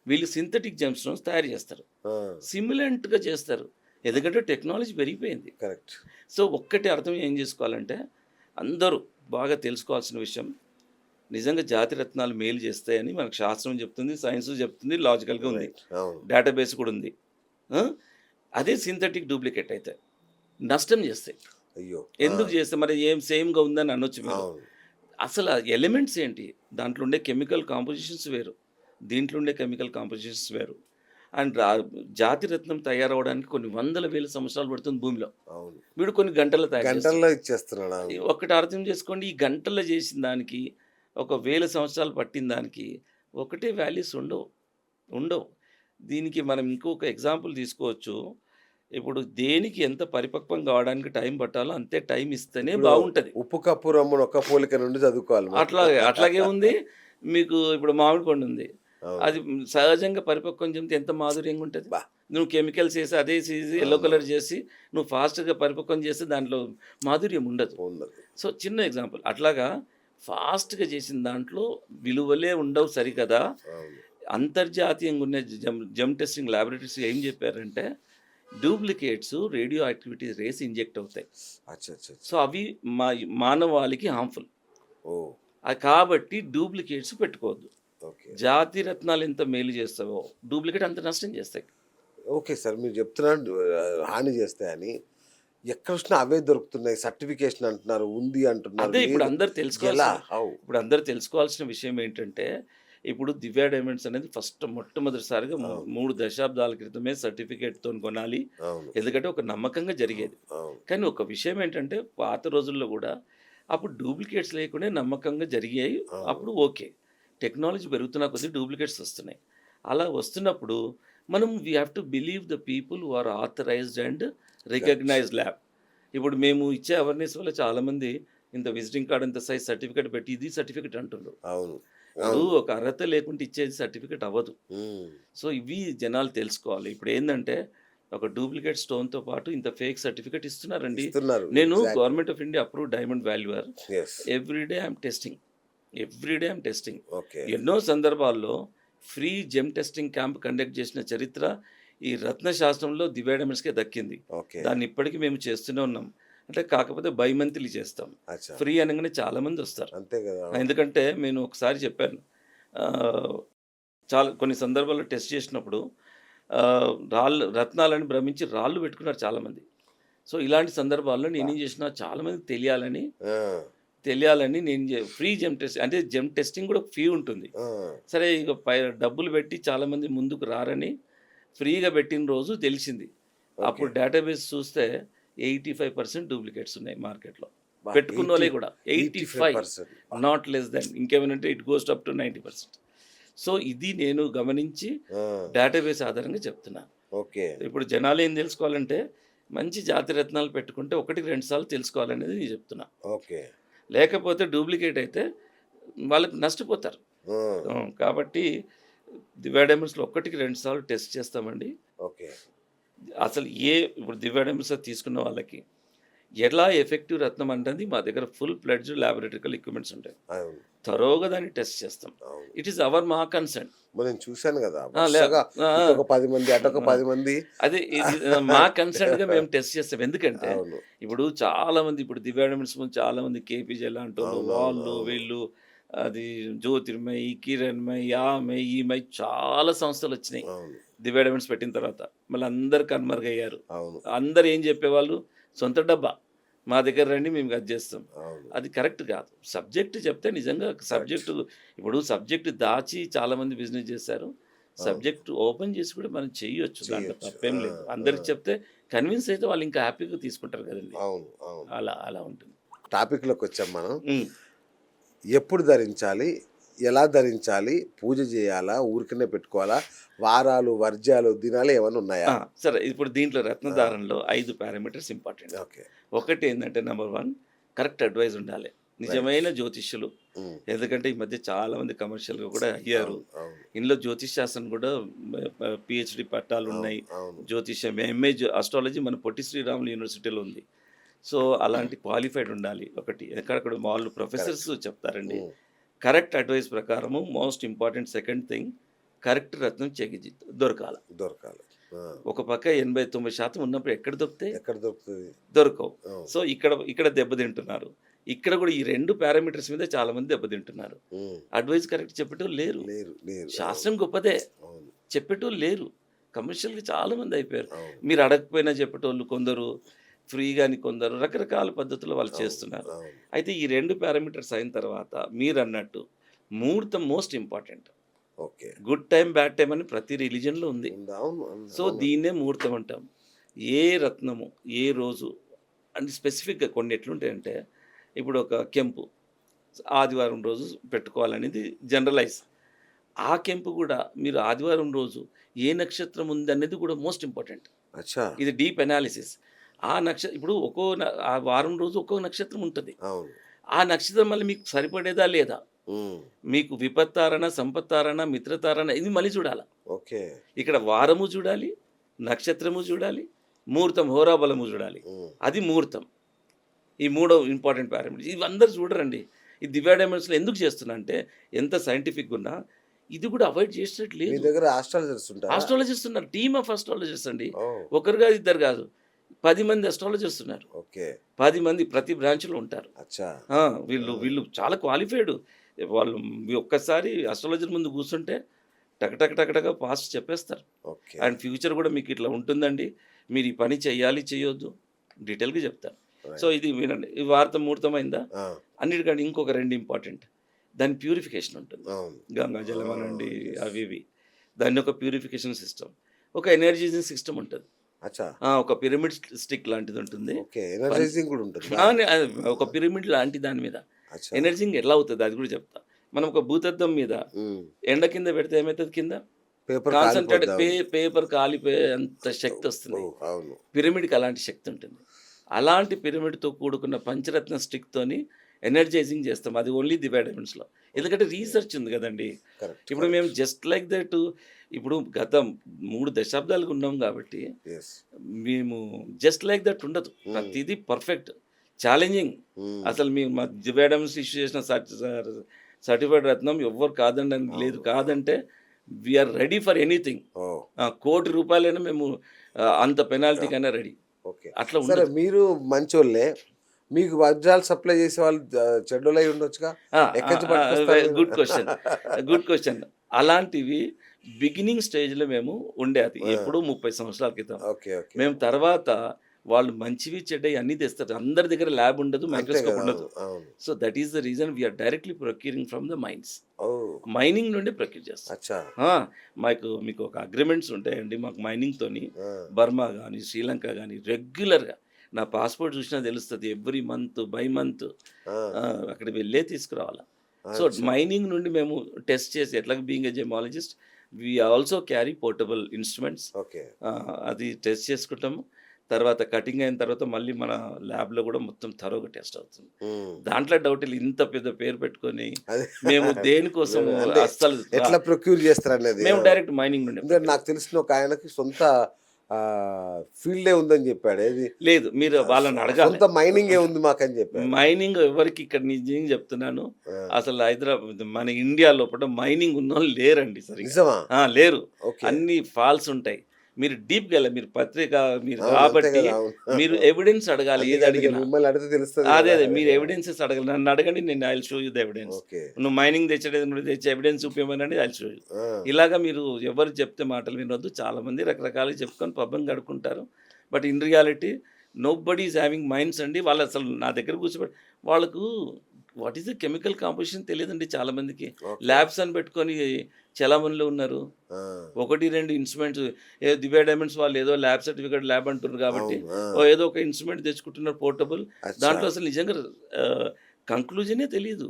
వీళ్ళు సింథటిక్ జెమ్ స్టోన్స్ తయారు చేస్తారు. సిమ్యులెంట్‌గా చేస్తారు. ఎందుకంటే టెక్నాలజీ పెరిగిపోయింది. కరెక్ట్. సో ఒక్కటి అర్థం ఏం చేసుకోవాలంటే అందరూ బాగా తెలుసుకోవాల్సిన విషయం, నిజంగా జాతి రత్నాలు మేలు చేస్తాయని మనకు శాస్త్రం చెప్తుంది, సైన్స్ చెప్తుంది, లాజికల్గా ఉంది, అవును. డేటాబేస్ కూడా ఉంది. ఆ? అదే సింథటిక్ డూప్లికేట్ అయితే నష్టం చేస్తాయి. అయ్యో. ఎందుకు చేస్తే మరి ఏం సేమ్గా ఉందని అనొచ్చు మీరు. అవును. అసలు ఎలిమెంట్స్ ఏంటి, దాంట్లో ఉండే కెమికల్ కాంపోజిషన్స్ వేరు, దీంట్లో ఉండే కెమికల్ కాంపోజిషన్స్ వేరు. అండ్ జాతి రత్నం తయారవడానికి కొన్ని వందల వేల సంవత్సరాలు పడుతుంది భూమిలో. అవును. వీడు కొన్ని గంటల్లో తయారు చేస్తాడు. గంటల్లో ఇచ్చేస్తున్నాడు. అవును. ఒకటి అర్థం చేసుకోండి, ఈ గంటల్లో చేసిన దానికి ఒక వేల సంవత్సరాలు పట్టిన దానికి ఒకటే వాల్యూస్ ఉండవు. దీనికి మనం ఇంకొక ఎగ్జాంపుల్ తీసుకోవచ్చు. ఇప్పుడు దేనికి ఎంత పరిపక్వం కావడానికి టైం పట్టాలో అంతే టైం ఇస్తేనే ఇప్పుడు బాగుంటుంది. ఉప్పు కప్పు రమ్మును ఒక్క పోలిక నుండి చదువుకోవాలి మనం. అట్లాగే ఉంది. మీకు ఇప్పుడు మామిడి పండు ఉంది, అవును. అది సహజంగా పరిపక్వం చెందితే ఎంత మాధుర్యంగా ఉంటుంది. బా. నువ్వు కెమికల్స్ వేసి అదే చేసి ఎల్లో కలర్ చేసి నువ్వు ఫాస్ట్గా పరిపక్వం చేస్తే దాంట్లో మాధుర్యం ఉండదు. ఉన్నది. సో చిన్న ఎగ్జాంపుల్ అట్లాగా ఫాస్ట్గా చేసిన దాంట్లో విలువలే ఉండవు సరికదా. అవును. అంతర్జాతీయంగా ఉన్న జెమ్ టెస్టింగ్ ల్యాబొరేటరీస్ ఏం చెప్పారంటే duplicates radio activity rays inject అవుతాయి. అచ్చా అచ్చా అచ్చా. సో అవి మానవాళికి హార్మ్ఫుల్. ఓ. కాబట్టి డూప్లికేట్స్ పెట్టుకోవద్దు. ఓకే. జాతి రత్నాలు ఎంత మేలు చేస్తావో డూప్లికేట్ అంత నష్టం చేస్తాయి. ఓకే సార్, మీరు చెప్తున్నారు హాని చేస్తాయని. ఎక్కడ వచ్చినా అవే దొరుకుతున్నాయి. సర్టిఫికేషన్ అంటున్నారు, ఉంది అంటున్నారు. అదే ఇప్పుడు లేదు. అందరు ఎలా? తెలుసుకోవాల్సిన హౌ? ఇప్పుడు అందరు తెలుసుకోవాల్సిన విషయం ఏంటంటే ఇప్పుడు దివ్య డైమండ్స్ అనేది మొట్టమొదటిసారిగా 3 దశాబ్దాల క్రితమే సర్టిఫికేట్తో కొనాలి. అవును. ఎందుకంటే ఒక నమ్మకంగా జరిగేది. అవును. కానీ ఒక విషయం ఏంటంటే పాత రోజుల్లో కూడా అప్పుడు డూప్లికేట్స్ లేకుండా నమ్మకంగా జరిగాయి. అప్పుడు ఓకే. టెక్నాలజీ పెరుగుతున్న కొద్దీ డూప్లికేట్స్ వస్తున్నాయి. అలా వస్తున్నప్పుడు మనం we have to believe the people who are authorised and recognised lab. ఇప్పుడు మేము ఇచ్చే అవేర్నెస్ వల్ల చాలామంది ఇంత విజిటింగ్ కార్డ్ ఇంత సైజ్ సర్టిఫికేట్ పెట్టి ఇది సర్టిఫికేట్ అంటున్నారు. అవును. ఇప్పుడు ఒక అర్హత లేకుండా ఇచ్చేది సర్టిఫికేట్ అవ్వదు. సో ఇవి జనాలు తెలుసుకోవాలి. ఇప్పుడు ఏంటంటే ఒక డూప్లికేట్ స్టోన్తో పాటు ఇంత ఫేక్ సర్టిఫికేట్ ఇస్తున్నారండి. ఇస్తున్నారు. నేను Exactly. Government of India approve diamond valuer. Yes. Everyday I'm testing. Okay. ఎన్నో సందర్భాల్లో free gem testing camp conduct చేసిన చరిత్ర ఈ రత్నశాస్త్రంలో దివ్య డైమండ్స్కే దక్కింది. ఓకే. దాన్ని ఇప్పటికీ మేము చేస్తూనే ఉన్నాం. అంటే కాకపోతే బైమంత్లీ చేస్తాం. అచ్చా. ఫ్రీ అనగానే చాలామంది వస్తారు. అంతే కదా. ఎందుకంటే నేను ఒకసారి చెప్పాను, చాలా కొన్ని సందర్భాల్లో టెస్ట్ చేసినప్పుడు రత్నాలని భ్రమించి రాళ్ళు పెట్టుకున్నారు చాలామంది. సో ఇలాంటి సందర్భాల్లో నేనేం చేసిన చాలామందికి తెలియాలని నేను ఫ్రీ జెమ్ టెస్ట్ అంటే జెమ్ టెస్టింగ్ కూడా ఫీ ఉంటుంది. సరే ఇక డబ్బులు పెట్టి చాలామంది ముందుకు రారని ఫ్రీగా పెట్టిన రోజు తెలిసింది. అప్పుడు డేటాబేస్ చూస్తే 85% డూప్లికేట్స్ ఉన్నాయి మార్కెట్లో. పెట్టుకున్న వాళ్ళే కూడా 85, నాట్ లెస్ దెన్. ఇంకేమైనా it goes up to 90%. So ఇది నేను గమనించి డేటాబేస్ ఆధారంగా చెప్తున్నా. ఓకే. ఇప్పుడు జనాలు ఏం తెలుసుకోవాలంటే మంచి జాతి రత్నాలు పెట్టుకుంటే 1-2 సార్లు తెలుసుకోవాలనేది నేను చెప్తున్నా. ఓకే. లేకపోతే డూప్లికేట్ అయితే వాళ్ళకి నష్టపోతారు. కాబట్టి దివ్య డైమండ్స్లో 1-2 సార్లు టెస్ట్ చేస్తామండి. ఓకే. అసలు ఇప్పుడు దివ్య డైమండ్స్ తీసుకున్న వాళ్ళకి ఎలా ఎఫెక్టివ్ రత్నం అంటుంది మా దగ్గర ఫుల్ ఫ్లెడ్జ్డ్ ల్యాబొరేటరికల్ ఎక్విప్మెంట్స్ ఉంటాయి. థరోగా దాన్ని టెస్ట్ చేస్తాం. ఇట్ ఈస్ అవర్ మా కన్సర్న్. నేను చూశాను కదా, ఒక 10 మంది అటొక 10 మంది. అదే మా కన్సర్న్గా మేము టెస్ట్ చేస్తాం. ఎందుకంటే ఇప్పుడు చాలా మంది ఇప్పుడు దివ్య డైమండ్స్ ముందు చాలా మంది కేపీజే లాంటి వాళ్ళు వీళ్ళు అది జ్యోతిర్మయి, కిరణ్మయి, యామై, ఈమై చాలా సంస్థలు వచ్చినాయి దివ్య డైమండ్స్ పెట్టిన తర్వాత. మళ్ళీ అందరు కన్మరుగయ్యారు. అందరు ఏం చెప్పేవాళ్ళు, సొంత డబ్బా మా దగ్గర రండి మేము అది చేస్తాం. అది కరెక్ట్ కాదు. సబ్జెక్ట్ చెప్తే నిజంగా సబ్జెక్టు దాచి చాలామంది బిజినెస్ చేశారు. సబ్జెక్ట్ ఓపెన్ చేసి కూడా మనం చేయొచ్చు, దాంట్లో తప్పేం లేదు. అందరికి చెప్తే కన్విన్స్ అయితే వాళ్ళు ఇంకా హ్యాపీగా తీసుకుంటారు కదండి. అలా ఉంటుంది. టాపిక్లోకి వచ్చాం మనం. ఎప్పుడు ధరించాలి, ఎలా ధరించాలి, పూజ చేయాలా, ఊరికనే పెట్టుకోవాలా, వారాలు వర్జ్యాలు దినాలు ఏమైనా ఉన్నాయా? సరే ఇప్పుడు దీంట్లో రత్నధారణలో 5 పారామీటర్స్ ఇంపార్టెంట్. ఓకే. ఒకటి ఏంటంటే నెంబర్ 1 కరెక్ట్ అడ్వైస్ ఉండాలి. నిజమైన జ్యోతిష్యులు. ఉమ్, ఎందుకంటే ఈ మధ్య చాలా మంది కమర్షియల్‌గా కూడా అయ్యారు. అవును అవును ఇందులో జ్యోతిష్ శాస్త్రం కూడా పీహెచ్‌డీ పట్టాలు ఉన్నాయి. అవును. జ్యోతిష్యం ఎంఏ అస్ట్రాలజీ మన పొట్టి శ్రీరాములు యూనివర్సిటీలో ఉంది. సో అలాంటి క్వాలిఫైడ్ ఉండాలి ఒకటి. ఎక్కడక్కడ వాళ్ళు ప్రొఫెసర్స్ చెప్తారండి. ఉమ్, కరెక్ట్ అడ్వైస్ ప్రకారము most important second thing correct రత్నం దొరకాల. దొరకాలి. ఆ, ఒక పక్క 89% ఉన్నప్పుడు ఎక్కడ దొరుకుతాయి? ఎక్కడ దొరుకుతుంది? దొరకవు. అవును. సో ఇక్కడ దెబ్బతింటున్నారు. ఇక్కడ కూడా ఈ 2 పారామీటర్స్ మీద చాలా మంది దెబ్బతింటున్నారు. ఉమ్, అడ్వైస్ కరెక్ట్ చెప్పేటోళ్ళు లేరు. లేరు లేరు. శాస్త్రం గొప్పదే, అవును చెప్పేటోళ్ళు లేరు. కమర్షియల్‌గా చాలా మంది అయిపోయారు. అవును మీరు అడగకపోయినా చెప్పేటోళ్ళు కొందరు, ఫ్రీగాని కొందరు, రకరకాల పద్ధతుల్లో వాళ్ళు చేస్తున్నారు. అవును. అయితే ఈ 2 పారామీటర్స్ అయిన తర్వాత మీరన్నట్టు ముహూర్తం most important. Okay. Good time, bad time అని ప్రతి రిలీజియన్‌లో ఉంది. అవును అవును, సో దీన్నే ముహూర్తం అంటాం. ఏ రత్నము, ఏ రోజు అంటే స్పెసిఫిక్‌గా కొన్ని ఎట్లుంటాయంటే, ఇప్పుడు ఒక కెంపు ఆదివారం రోజు పెట్టుకోవాలనేది జనరలైజ్. ఆ కెంపు కూడా మీరు ఆదివారం రోజు ఏ నక్షత్రం ఉందనేది కూడా మోస్ట్ ఇంపార్టెంట్. అచ్చా. ఇది డీప్ అనాలిసిస్. ఇప్పుడు ఆ వారం రోజు ఒక్కో నక్షత్రం ఉంటుంది. అవును. ఆ నక్షత్రం మళ్ళీ మీకు సరిపడేదా లేదా? ఉమ్, మీకు విపత్తారణ, సంపత్తారణ, మిత్రతారణ ఇది మళ్ళీ చూడాల. ఓకే. ఇక్కడ వారము చూడాలి, నక్షత్రము చూడాలి, ముహూర్తం హోరాబలము చూడాలి. ఉమ్, అది ముహూర్తం. ఈ మూడో ఇంపార్టెంట్ పారామీటర్స్. ఇవి అందరూ చూడరండి. ఈ దివ్య డైమండ్స్‌లో ఎందుకు చేస్తున్నా అంటే, ఎంత సైంటిఫిక్‌గా ఉన్నా ఇది కూడా అవాయిడ్ చేసేటట్టు మీ లేదు. దగ్గర ఆస్ట్రాలజర్స్ ఉంటారా? ఆస్ట్రాలజిస్ట్ ఉన్నారు. టీమ్ ఆఫ్ ఆస్ట్రాలజిస్ట్ అండి. ఓ, ఒకరు కాదు, ఇద్దరు కాదు. 10 మంది ఆస్ట్రాలజర్స్ ఉన్నారు. ఓకే. 10 మంది ప్రతి బ్రాంచ్‌లో ఉంటారు. అచ్చా. వీళ్ళు చాలా క్వాలిఫైడ్. వాళ్ళు ఒక్కసారి అస్ట్రాలజర్ ముందు కూర్చుంటే టక టక టక టక పాస్ట్ చెప్పేస్తారు. ఓకే. అండ్ ఫ్యూచర్ కూడా మీకు ఇట్లా ఉంటుందండి. మీరు ఈ పని చెయ్యాలి, చేయొద్దు డీటెయిల్‌గా చెప్తారు. సో ఇది వినండి. ఈ వార్త ముహూర్తం అయిందా? ఆ, అన్నిటికంటే ఇంకొక 2 ఇంపార్టెంట్. దాని ప్యూరిఫికేషన్ ఉంటుంది. అవును. గంగా జలం అనండి, yes. అవి ఇవి. దాన్ని ఒక ప్యూరిఫికేషన్ సిస్టమ్, ఒక ఎనర్జైజింగ్ సిస్టమ్ ఉంటుంది. అచ్చా. ఒక పిరమిడ్ స్టిక్ లాంటిది ఉంటుంది. ఓకే. ఎనర్జైజింగ్ కూడా ఉంటుంది. అది ఒక పిరమిడ్ లాంటి దాని మీద అచ్చా. ఎనర్జింగ్ ఎలా అవుతుంది అది కూడా చెప్తా. మనం ఒక భూతద్దం మీద ఉమ్, ఎండ కింద పెడితే ఏమవుతుంది? కింద పేపర్ కాన్సన్ట్రేట్ కాలిపోద్దా? పేపర్ కాలిపోయే అంత శక్తి వస్తుంది. ఓ, అవును. పిరమిడ్కి అలాంటి శక్తి ఉంటుంది. అలాంటి పిరమిడ్తో కూడుకున్న పంచరత్న స్టిక్తోని ఎనర్జైజింగ్ చేస్తాం. అది ఓన్లీ దివ్య డైమండ్స్లో. ఎందుకంటే రీసెర్చ్ ఉంది కదండి. కరెక్ట్. ఇప్పుడు మేము జస్ట్ లైక్ దట్ ఇప్పుడు గత 3 దశాబ్దాలుగా ఉన్నాం కాబట్టి ఎస్. మేము జస్ట్ లైక్ దట్ ఉండదు. ప్రతిదీ పర్ఫెక్ట్, ఛాలెంజింగ్. అసలు మేము మా దివ్య డైమండ్స్ ఇష్యూ చేసిన సర్టిఫైడ్ రత్నం ఎవ్వరు కాదండి అని లేదు. కాదంటే వీఆర్ రెడీ ఫర్ ఎనీథింగ్. ఓ, ₹1,00,00,000 మేము అంత పెనాల్టీకైనా రెడీ. ఓకే. అట్లా సరే, ఉండదు. మీరు మంచోళ్ళే, మీకు వజ్రాలు సప్లై చేసే వాళ్ళు చెడ్డోళ్ళై ఉండొచ్చుగా. ఎక్కడి నుంచి పట్టుకొస్తారు మీరు? Good question. అలాంటివి బిగినింగ్ స్టేజ్లో మేము ఉండేది ఆ. ఎప్పుడూ 30 సంవత్సరాల క్రితం. Okay okay. మేము తర్వాత వాళ్ళు మంచివి చెడ్డవి అన్నీ తెస్తారు. అందరి దగ్గర ల్యాబ్ ఉండదు, అంతే మైక్రోస్కోప్ కదా. ఉండదు. అవును. So that is the reason we are directly procuring from the mines. Oh, mining నుండి ప్రొక్యూర్ చేస్తాం. అచ్చా. మీకు ఒక అగ్రిమెంట్స్ ఉంటాయండి మాకు మైనింగ్తోని. ఆ, బర్మా కానీ, శ్రీలంక కానీ రెగ్యులర్గా నా పాస్పోర్ట్ చూసినా తెలుస్తుంది. ఎవ్రీ మంత్ బై మంత్ ఆ, అక్కడికి వెళ్ళే తీసుకురావాలి. సో అచ్చా. మైనింగ్ నుండి మేము టెస్ట్ చేసి ఎట్లా being a gemmologist we also carry portable instruments. Okay. అది టెస్ట్ చేసుకుంటాము. తర్వాత కటింగ్ అయిన తర్వాత మళ్ళీ మన ల్యాబ్లో కూడా మొత్తం థరోగా టెస్ట్ అవుతుంది. ఉమ్, దాంట్లో డౌట్ లేదు. ఇంత పెద్ద పేరు పెట్టుకొని అదే. మేము దేనికోసం అంటే అస్సలు ఎట్లా ప్రొక్యూర్ చేస్తారు అనేది. మేము డైరెక్ట్ మైనింగ్ నుండి. ఎందుకంటే నాకు తెలిసిన ఒక ఆయనకి సొంత ఫీల్డే ఉందని చెప్పాడు. ఏది లేదు, మీరు వాళ్ళని అడగాలి. సొంత మైనింగ్ ఏ ఉంది మాకని చెప్పాడు. మైనింగ్ ఎవరికి ఇక్కడ నిజంగా చెప్తున్నాను, ఆ, అసలు హైదరాబాద్ మన ఇండియా లోపల మైనింగ్ ఉన్న వాళ్ళు లేరండి సరిగ్గా. నిజమా? లేరు. ఓకే. అన్ని ఫాల్స్ ఉంటాయి. మీరు డీప్గా వెళ్ళాలి. మీరు పత్రిక మీరు అవును, అంతే కాబట్టి కదా, అవును. మీరు ఎవిడెన్స్ అడగాలి. ఏది అందుకే అడిగినా మిమ్మల్ని అడిగితే తెలుస్తుంది అదే కదా. మీరు ఎవిడెన్సెస్ అడగాలి. నన్ను అడగండి, నేను I will show you the evidence. Okay. నువ్వు మైనింగ్ తెచ్చే ఎవిడెన్స్ చూపించమనండి, ఐ విల్ షో యూ. ఆ, ఇలాగా మీరు ఎవరు చెప్తే మాటలు వినొద్దు. చాలామంది రకరకాలుగా చెప్పుకొని పబ్బం గడుపుకుంటారు. But in reality nobody is having minds అండి. వాళ్ళు అసలు నా దగ్గర కూర్చోబెట్టి వాళ్ళకు what is the chemical composition తెలియదండి చాలామందికి. ఓకే. ల్యాబ్స్ అని పెట్టుకొని చలామణిలో ఉన్నారు. ఆ, 1, 2 ఇన్స్ట్రుమెంట్స్ దివ్య డైమండ్స్ వాళ్ళు ఏదో ల్యాబ్ సర్టిఫికేట్ ల్యాబ్ అంటున్నారు కాబట్టి అవును, ఆ, ఏదో ఒక ఇన్స్ట్రుమెంట్ తెచ్చుకుంటున్నారు పోర్టబుల్. అచ్చా. దాంట్లో అసలు నిజంగా కంక్లూజనే తెలియదు.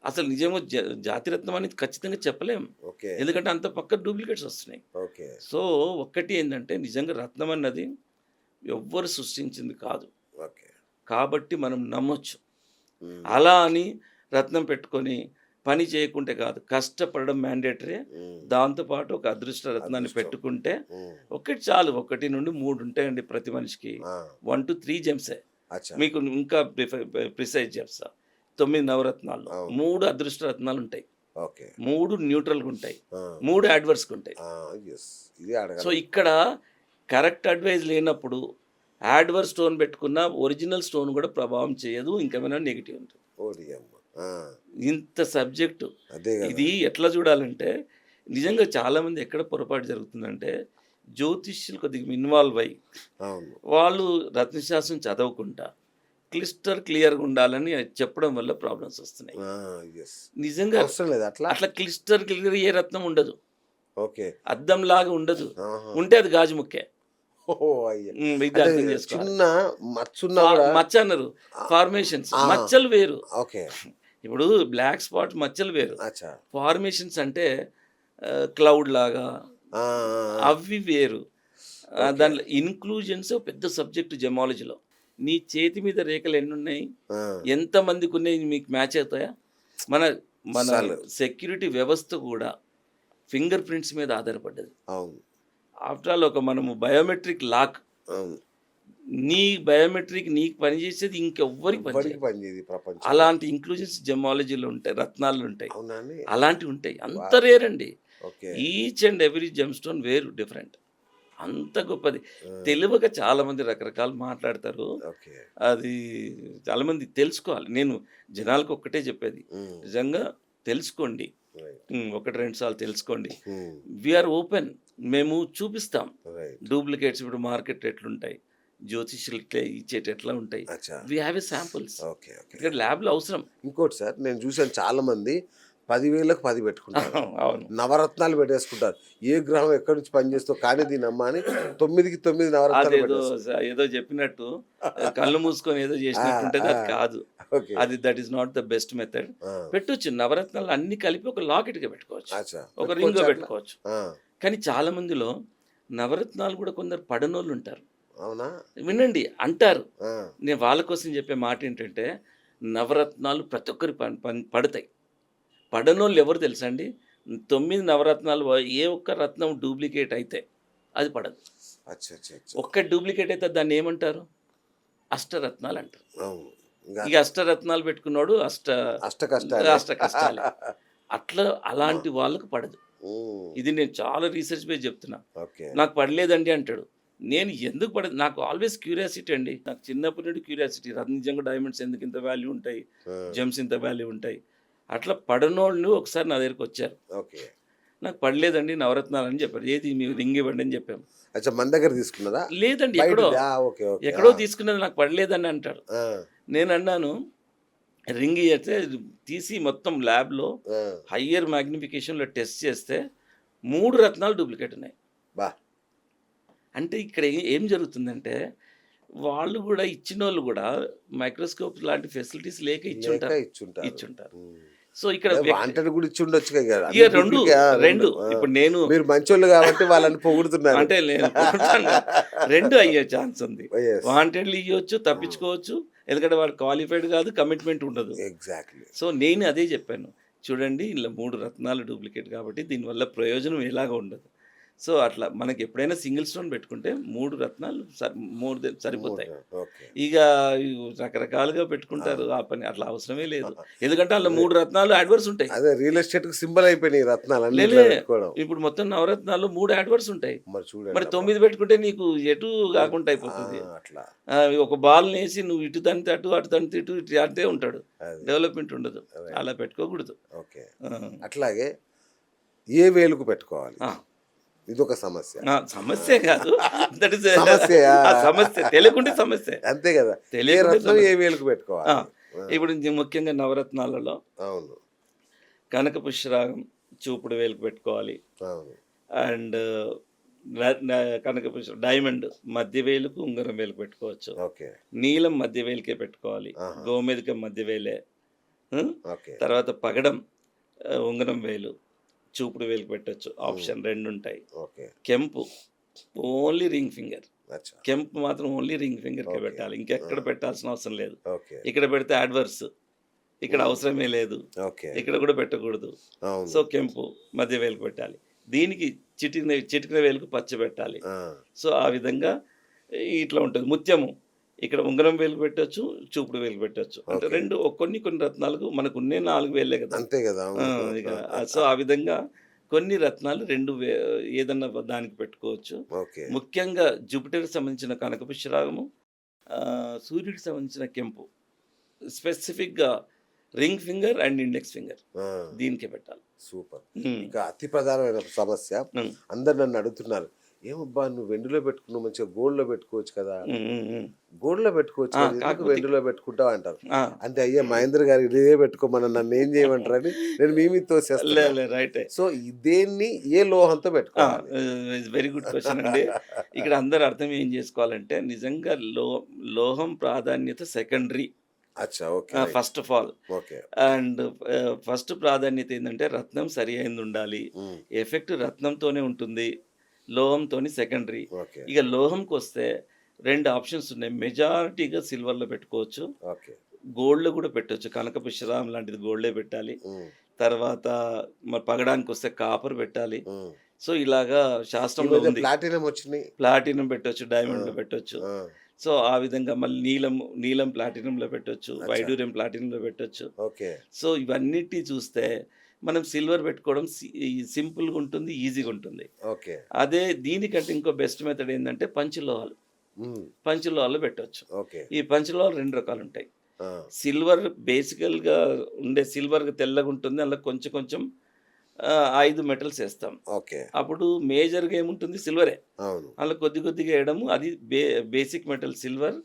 అసలు నిజంగా జాతిరత్నం అనేది ఖచ్చితంగా చెప్పలేం. ఓకే. ఎందుకంటే అంత పక్క డూప్లికేట్స్ వస్తున్నాయి. ఓకే. సో, ఒక్కటి ఏందంటే నిజంగా రత్నం అన్నది ఎవ్వరు సృష్టించింది కాదు. ఓకే. కాబట్టి మనం నమ్మొచ్చు. హ్మ్. అలా అని రత్నం పెట్టుకొని పని చేయకుంటే కాదు. కష్టపడడం మ్యాండేటరీ. హ్మ్. దాంతో పాటు ఒక అదృష్ట రత్నాన్ని అదృష్టం. పెట్టుకుంటే హ్మ్. ఒకటి చాలు. 1-3 ఉంటాయండి ప్రతి మనిషికి. ఆ! 1-3 జెమ్సే. అచ్చా! మీకు ఇంకా ప్రిసైజ్ చెప్తా. 9 నవరత్నాల్లో అవును. 3 అదృష్ట రత్నాలుంటాయి. ఓకే. 3 న్యూట్రల్‌గుంటాయి. ఆ! 3 యాడ్వర్స్‌గుంటాయి. ఆ! యెస్. ఇదే సో, అడగాలి. ఇక్కడ కరెక్ట్ అడ్వైస్ లేనప్పుడు యాడ్వర్స్ స్టోన్ పెట్టుకున్న ఒరిజినల్ స్టోన్ కూడా ప్రభావం చేయదు. ఇంకేమైనా నెగెటివ్ ఉంటుంది. ఓడియమ్మ! ఆ! ఇంత సబ్జెక్టు. అదే గదా! ఇది ఎట్లా చూడాలంటే నిజంగా చాలామంది ఎక్కడ పొరపాటు జరుగుతుందంటే జ్యోతిష్యులు కొద్దిగా ఇన్వాల్వ్ అయ్యి అవును. వాళ్ళు రత్నశాస్త్రం చదవకుండా క్లియర్‌గా ఉండాలని చెప్పడం వల్ల ప్రాబ్లమ్స్ వస్తున్నాయి. ఆ! యెస్. నిజంగా అవసరం లేదా అట్లా? అట్లా క్లియర్ ఏ రత్నం ఉండదు. ఓకే. అద్దంలాగా ఉండదు. ఆహా! ఉంటే అది గాజు ముక్కే. ఓహో! అయ్య! ఇది అంటే అర్థం చేసుకోవాలి. చిన్న మచ్చున్నా గూడా మచ్చ అన్నారు. ఆ! ఫార్మేషన్స్ ఆ! మచ్చలు వేరు. ఓకే. ఇప్పుడు బ్లాక్ స్పాట్ మచ్చలు వేరు. అచ్చా! ఫార్మేషన్స్ అంటే క్లౌడ్ లాగా ఆ! ఆ! ఆ! అవి వేరు. ఓకే. దాంట్లో ఇన్‌క్లూజన్స్ పెద్ద సబ్జెక్ట్ జెమాలజీలో. నీ చేతి మీద రేఖలు ఎన్నున్నాయి? ఆ! ఎంతమందికున్నాయి మీకు మ్యాచ్ అవుతాయా? మన మన అస్సలు. సెక్యూరిటీ వ్యవస్థ కూడా ఫింగర్ ప్రింట్స్ మీద ఆధారపడ్డది. అవును. ఆఫ్టర్ ఆల్ ఒక మనము బయోమెట్రిక్ లాక్. అవును. నీ బయోమెట్రిక్ నీకు పనిచేసేది ఇంకెవ్వరికి ఎవ్వడికి పనిచేయదు. పనిచేయదు ఈ ప్రపంచంలో. అలాంటి ఇంక్లూజన్స్ జెమాలజీలో ఉంటాయి. రత్నాల్లో ఉంటాయి. అవునా అండి? అలాంటివి ఉంటాయి. అంత వావ్! రేర్ అండి. Okay. Each and every gem stone వేరు డిఫరెంట్. అంత గొప్పది. ఆ! తెలివక చాలామంది రకరకాలు మాట్లాడతారు. ఓకే. అది చాలామంది తెలుసుకోవాలి. నేను జనాలకు ఒక్కటే చెప్పేది. హ్మ్. నిజంగా తెలుసుకోండి. రైట్. 1, 2 సార్లు తెలుసుకోండి. హ్మ్. We are open. మేము చూపిస్తాం. రైట్. డూప్లికేట్స్ ఇప్పుడు మార్కెట్ ఎట్లుంటాయి. జ్యోతిష్యులు ఇట్లా ఇచ్చేటి ఎట్లా ఉంటాయి. అచ్చా! We have a samples. Okay. Okay. ఇక్కడ ల్యాబ్‌లో అవసరం. ఇంకోటి సార్ నేను చూసాను చాలామంది 10,000కి 10 పెట్టుకుంటారు. అవును. నవరత్నాలు పెట్టేసుకుంటారు. ఏ గ్రహం ఎక్కడి నుంచి పనిచేస్తుందో కానీ దీనమ్మా అని 9కి 9 నవరత్నాలు అదేదో పెట్టేసుకుంటారు. ఏదో చెప్పినట్టు కళ్ళు మూసుకొని ఏదో ఆ! చేసినట్టుంటది. ఆ! అది కాదు. Okay. That is not the best method. ఆ! పెట్టొచ్చు. నవరత్నాలు అన్నీ కలిపి ఒక లాకెట్‌గా పెట్టుకోవచ్చు. అచ్చా! ఒక పెట్టుకోవచ్చా రింగ్‌గా అట్లా? పెట్టుకోవచ్చు. ఆ! కానీ చాలా మందిలో నవరత్నాలు కూడా కొందరు పడనోళ్ళుంటారు. అవునా? వినండి అంటారు. ఆ! నేను వాళ్ళ కోసం చెప్పే మాట ఏంటంటే, నవరత్నాలు ప్రతి ఒక్కరికి పడతాయి. పడనోళ్ళు ఎవరు తెలుసా అండి? 9 నవరత్నాలు ఏ ఒక్క రత్నం డూప్లికేట్ అయితే అది పడదు. అచ్చా! అచ్చా! అచ్చా! ఒక్క డూప్లికేట్ అయితే దాన్ని ఏమంటారు? అష్టరత్నాలు అంటారు. అవును. ఇంగా ఇక అష్టరత్నాలు పెట్టుకున్నోడు అష్ట కష్టాలే. అష్ట కష్టాలే. అట్లా అమ్మా! అలాంటి వాళ్ళకి పడదు. హ్మ్. ఇది నేను చాలా రీసెర్చ్ బేస్ చెప్తున్నా. ఓకే. నాకు పడలేదండి అంటాడు. నేను ఎందుకు పడదు నాకు ఆల్వేస్ క్యూరియాసిటీ అండి. నాకు చిన్నప్పటి నుండి క్యూరియాసిటీ. నిజంగా డైమండ్స్ ఎందుకు ఇంత వాల్యూ ఉంటాయి? ఆ! జెమ్స్ ఇంత వాల్యూ ఉంటాయి. అట్లా పడనోళ్ళు ఒకసారి నా దగ్గరికొచ్చారు. ఓకే. నాకు పడలేదండి నవరత్నాలు అని చెప్పారు. ఏది మీ రింగ్ ఇవ్వండి అని చెప్పాము. అచ్చా! మన దగ్గర తీసుకున్నదా? లేదండి ఎక్కడో, బయటది. ఆ! ఓకే. ఓకే. ఎక్కడో ఆ! తీసుకున్నది నాకు పడలేదని అంటాడు. ఆ! నేనన్నాను రింగ్ ఇయ్యతే తీసి మొత్తం ల్యాబ్‌లో ఆ! హయ్యర్ మాగ్నిఫికేషన్‌లో టెస్ట్ చేస్తే 3 రత్నాలు డూప్లికేట్ ఉన్నాయి. అబ్బా! అంటే ఇక్కడ ఏం జరుగుతుందంటే, వాళ్ళు గూడా ఇచ్చినోళ్ళు గూడా మైక్రోస్కోప్ లాంటి ఫెసిలిటీస్ లేక లేక ఇచ్చుంటారు. ఇచ్చుంటారు. ఇచ్చుంటారు. హ్మ్. సో, ఇక్కడ అదే వాంటెడ్ కూడా ఇచ్చుండొచ్చుగా ఇగ. ఇక అన్ని 2, డూప్లికే ఆ! 2. 2 ఆ! ఇప్పుడు నేను మీరు మంచోళ్ళు కాబట్టి వాళ్ళని పొగుడుతున్నారు. అంటే నేను పొగుడుతాను కాదు. 2 అయ్యే ఛాన్స్ ఉంది. యెస్. వాంటెడ్‌లు ఇయ్యొచ్చు, హ్మ్. తప్పించుకోవచ్చు. ఎందుకంటే వాడు క్వాలిఫైడ్ కాదు, కమిట్మెంట్ ఉండదు. ఎగ్జాక్ట్‌లీ. సో, నేను అదే చెప్పాను. చూడండి ఇలా 3 రత్నాలు డూప్లికేట్ కాబట్టి దీనివల్ల ప్రయోజనం ఎలాగా ఉండదు. సో, అట్లా మనకి ఎప్పుడైనా సింగిల్ స్టోన్ పెట్టుకుంటే 3 రత్నాలు సరిపోతాయి. 3 ఓకే. ఇక రకరకాలుగా పెట్టుకుంటారు. అవును. ఆ పని అట్లా అవసరమే లేదు. ఎందుకంటే అందులో అదే. 3 రత్నాలు యాడ్వర్స్ ఉంటాయి. అదే రియల్ ఎస్టేట్‌కి సింబల్ అయిపోయినాయి ఈ రత్నాలు అన్ని లేలే ఇట్లా పెట్టుకోవడం. ఇప్పుడు మొత్తం నవరత్నాల్లో 3 యాడ్వర్స్ ఉంటాయి. మరి చూడండి మరి అబ్బా! 9 పెట్టుకుంటే నీకు ఎటు కాకుండా ఆ! అయిపోతది. అట్లా. ఒక బాల్‌నేసి నువ్వు ఇటు తంతే అటు, అటు తంతే ఇటు, ఇటు అంతే ఉంటాడు. అది. డెవలప్‌మెంట్ ఉండదు. రైట్. అలా పెట్టుకోకూడదు. ఓకే. ఆ! అట్లాగే ఏ వేలుకు పెట్టుకోవాలి? ఆ! ఇదొక సమస్య. సమస్యే కాదు. దట్ ఈస్ సమస్యయా? ఆ సమస్య తెలియకుంటే సమస్యే. అంతే కదా! ఏ తెలియకుంటే రత్నం ఏ సమస్య. వేలుకు ఆ! పెట్టుకోవాలి? ఆ! ఇప్పుడు ముఖ్యంగా నవరత్నాలలో అవును. కనక పుష్యరాగం చూపుడు వేలుకు పెట్టుకోవాలి. అవును. అండ్ కనక పుష్య డైమండ్ మధ్య వేలుకు, ఉంగరం వేలుకు పెట్టుకోవచ్చు. ఓకే. నీలం మధ్య వేలుకే పెట్టుకోవాలి. ఆహా! గోమేధికం మధ్య వేలే. ఆ? ఓకే. తర్వాత పగడం, ఉంగరం వేలు, చూపుడు వేలు పెట్టొచ్చు, ఆప్షన్ 2 ఉంటాయి. ఓకే. కెంపు ఓన్లీ రింగ్ ఫింగర్. అచ్చా. కెంపు మాత్రం ఓన్లీ రింగ్ ఫింగర్కే ఓకే. పెట్టాలి, ఇంకెక్కడ పెట్టాల్సిన అవసరం లేదు. ఓకే. ఇక్కడ పెడితే అడ్వర్స్, ఇక్కడ అవసరమే లేదు, ఓకే. ఇక్కడ కూడా పెట్టకూడదు. అవును. సో కెంపు మధ్య వేలుకు పెట్టాలి, దీనికి చిటికిన వేలుకు పచ్చ పెట్టాలి. ఆ, సో ఆ విధంగా ఇట్లా ఉంటుంది. ముత్యము ఇక్కడ ఉంగరం వేలుకు పెట్టొచ్చు, చూపుడు వేలుకు పెట్టొచ్చు. అంటే ఓకే. రెండు కొన్ని రత్నాలకు మనకు ఉన్నే 4 వేలే కదా. అంతే కదా. ఆ, అవును. ఇక సో ఆ విధంగా కొన్ని రత్నాలు ఏదన్నా దానికి పెట్టుకోవచ్చు. ఓకే. ముఖ్యంగా జూపిటర్కి సంబంధించిన కనకపుష్యరాగము, సూర్యుడికి సంబంధించిన కెంపు, స్పెసిఫిక్గా ring finger and index finger ఆ, దీనికే పెట్టాలి. సూపర్. ఉమ్, ఇంకా అతి ప్రధానమైన సమస్య, ఉమ్, అందరు నన్ను అడుగుతున్నారు, ఏమబ్బా నువ్వు వెండిలో పెట్టుకున్నావు, మంచిగా గోల్డ్లో పెట్టుకోవచ్చు కదా. ఉమ్, ఉమ్, ఉమ్. గోల్డ్లో పెట్టుకోవచ్చు కదా, ఎందుకు కాకపోతే వెండిలో పెట్టుకుంటావు అంటారు. ఆ, అంటే అయ్యా మహేంద్ర గారు ఇదే పెట్టుకోమని నన్ను ఏం చేయమంటారని నేను మీ మీద తోసేస్తాను. రైటే. సో దేన్ని ఏ లోహంతో పెట్టుకోవాలి? వెరీ గుడ్ క్వశ్చన్ అండి. ఇక్కడ అందరు అర్థం ఏం చేసుకోవాలంటే నిజంగా లోహం ప్రాధాన్యత సెకండరీ, అచ్చా. Okay. First of all. Okay. And first ప్రాధాన్యత ఏంటంటే రత్నం సరి అయింది ఉండాలి. ఉమ్, ఎఫెక్ట్ రత్నంతోనే ఉంటుంది, లోహంతోని సెకండరీ. ఓకే. ఇక లోహంకి వస్తే 2 ఆప్షన్స్ ఉన్నాయి. మెజారిటీగా సిల్వర్లో పెట్టుకోవచ్చు, ఓకే. గోల్డ్లో కూడా పెట్టవచ్చు. కనకపుష్యరాగం లాంటిది గోల్డే పెట్టాలి. ఉమ్, తర్వాత మరి పగడానికి వస్తే కాపర్ పెట్టాలి. ఉమ్. సో ఇలాగా ఈ శాస్త్రంలో మధ్య ఉంది. ప్లాటినం వచ్చినాయి. ప్లాటినం పెట్టొచ్చు, డైమండ్లో పెట్టొచ్చు. ఆ, సో ఆ విధంగా మళ్ళీ నీలం ప్లాటినంలో పెట్టొచ్చు, అచ్చా. వైడూర్యం ప్లాటినంలో పెట్టొచ్చు. ఓకే. సో ఇవన్నిటి చూస్తే మనం సిల్వర్ పెట్టుకోవడం సింపుల్గా ఉంటుంది, ఈజీగా ఉంటుంది. ఓకే. అదే దీనికంటే ఇంకో బెస్ట్ మెథడ్ ఏంటంటే పంచలోహాలు. ఉమ్, పంచలోహాలు పెట్టవచ్చు. ఓకే. ఈ పంచలోహాలు 2 రకాలు ఉంటాయి. ఆ, సిల్వర్ బేసికల్గా ఉండే సిల్వర్ తెల్లగా ఉంటుంది, అందులో కొంచెం కొంచెం 5 మెటల్స్ వేస్తాం. ఓకే. అప్పుడు మేజర్గా ఏముంటుంది సిల్వరే, అవును. అందులో కొద్దిగా వేయడము. అది బేసిక్ మెటల్ సిల్వర్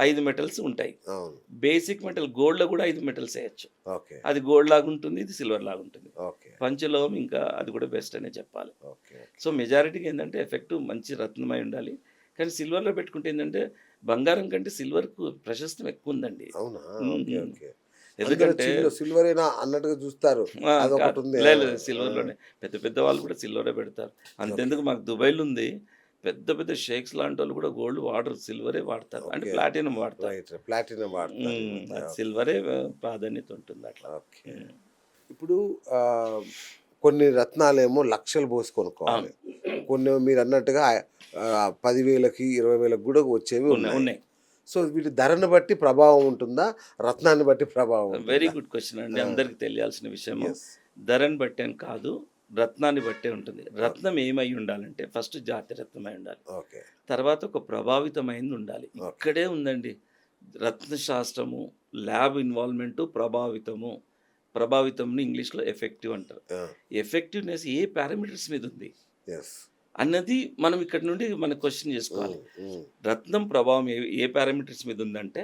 5 మెటల్స్ ఉంటాయి. అవును. బేసిక్ మెటల్ గోల్డ్లో కూడా 5 మెటల్స్ వేయచ్చు. ఓకే. అది గోల్డ్ లాగా ఉంటుంది, ఇది సిల్వర్ లాగా ఉంటుంది. ఓకే. పంచలోహం ఇంకా అది కూడా బెస్ట్ అనే చెప్పాలి. ఓకే. సో మెజారిటీగా ఏంటంటే ఎఫెక్ట్ మంచి రత్నమై ఉండాలి. కానీ సిల్వర్లో పెట్టుకుంటే ఏంటంటే బంగారం కంటే సిల్వర్కు ప్రశస్తం ఎక్కువ ఉందండి. అవునా? ఉమ్, ఓకే. ఉమ్. ఓకే. ఎందుకంటే సిల్వరేనా అన్నట్టుగా చూస్తారు. అదొకటి ఉంది. లేదు సిల్వర్లోనే పెద్ద వాళ్ళు కూడా సిల్వరే పెడతారు. అంతెందుకు మాకు దుబాయ్లో ఉంది, పెద్ద షేక్స్ లాంటి వాళ్ళు కూడా గోల్డ్ వాడరు, సిల్వరే వాడతారు, అంటే ఓకే. ప్లాటినం వాడతారు. రైట్. ప్లాటినం వాడతారు. అది సిల్వరే ప్రాధాన్యత ఉంటుంది అట్లా. ఓకే. ఇప్పుడు కొన్ని రత్నాలేమో లక్షలు పోసి కొనుక్కోవాలి, కొన్ని మీరు అన్నట్టుగా 10,000కి 20,000కి కూడా వచ్చేవి ఉన్నాయి. ఉన్నాయి. సో వీటి ధరను బట్టి ప్రభావం ఉంటుందా, రత్నాన్ని బట్టి ప్రభావం ఉంటుందా? వెరీ గుడ్ క్వశ్చన్ అండి. అందరికి తెలియాల్సిన విషయం. Yes. ధరని బట్టి అని కాదు, రత్నాన్ని బట్టే ఉంటుంది. రత్నం ఏమై ఉండాలంటే ఫస్ట్ జాతి రత్నమై ఉండాలి, ఓకే. తర్వాత ఒక ప్రభావితమైంది ఉండాలి. ఇక్కడే ఉందండి రత్నశాస్త్రము, ల్యాబ్ ఇన్వాల్వ్మెంటు, ప్రభావితంని ఇంగ్లీష్లో ఎఫెక్టివ్ అంటారు. ఎఫెక్టివ్నెస్ ఏ పారామీటర్స్ మీద ఉంది అన్నది మనం ఇక్కడ నుండి మనం క్వశ్చన్ చేసుకోవాలి. రత్నం ప్రభావం ఏ పారామీటర్స్ మీద ఉందంటే,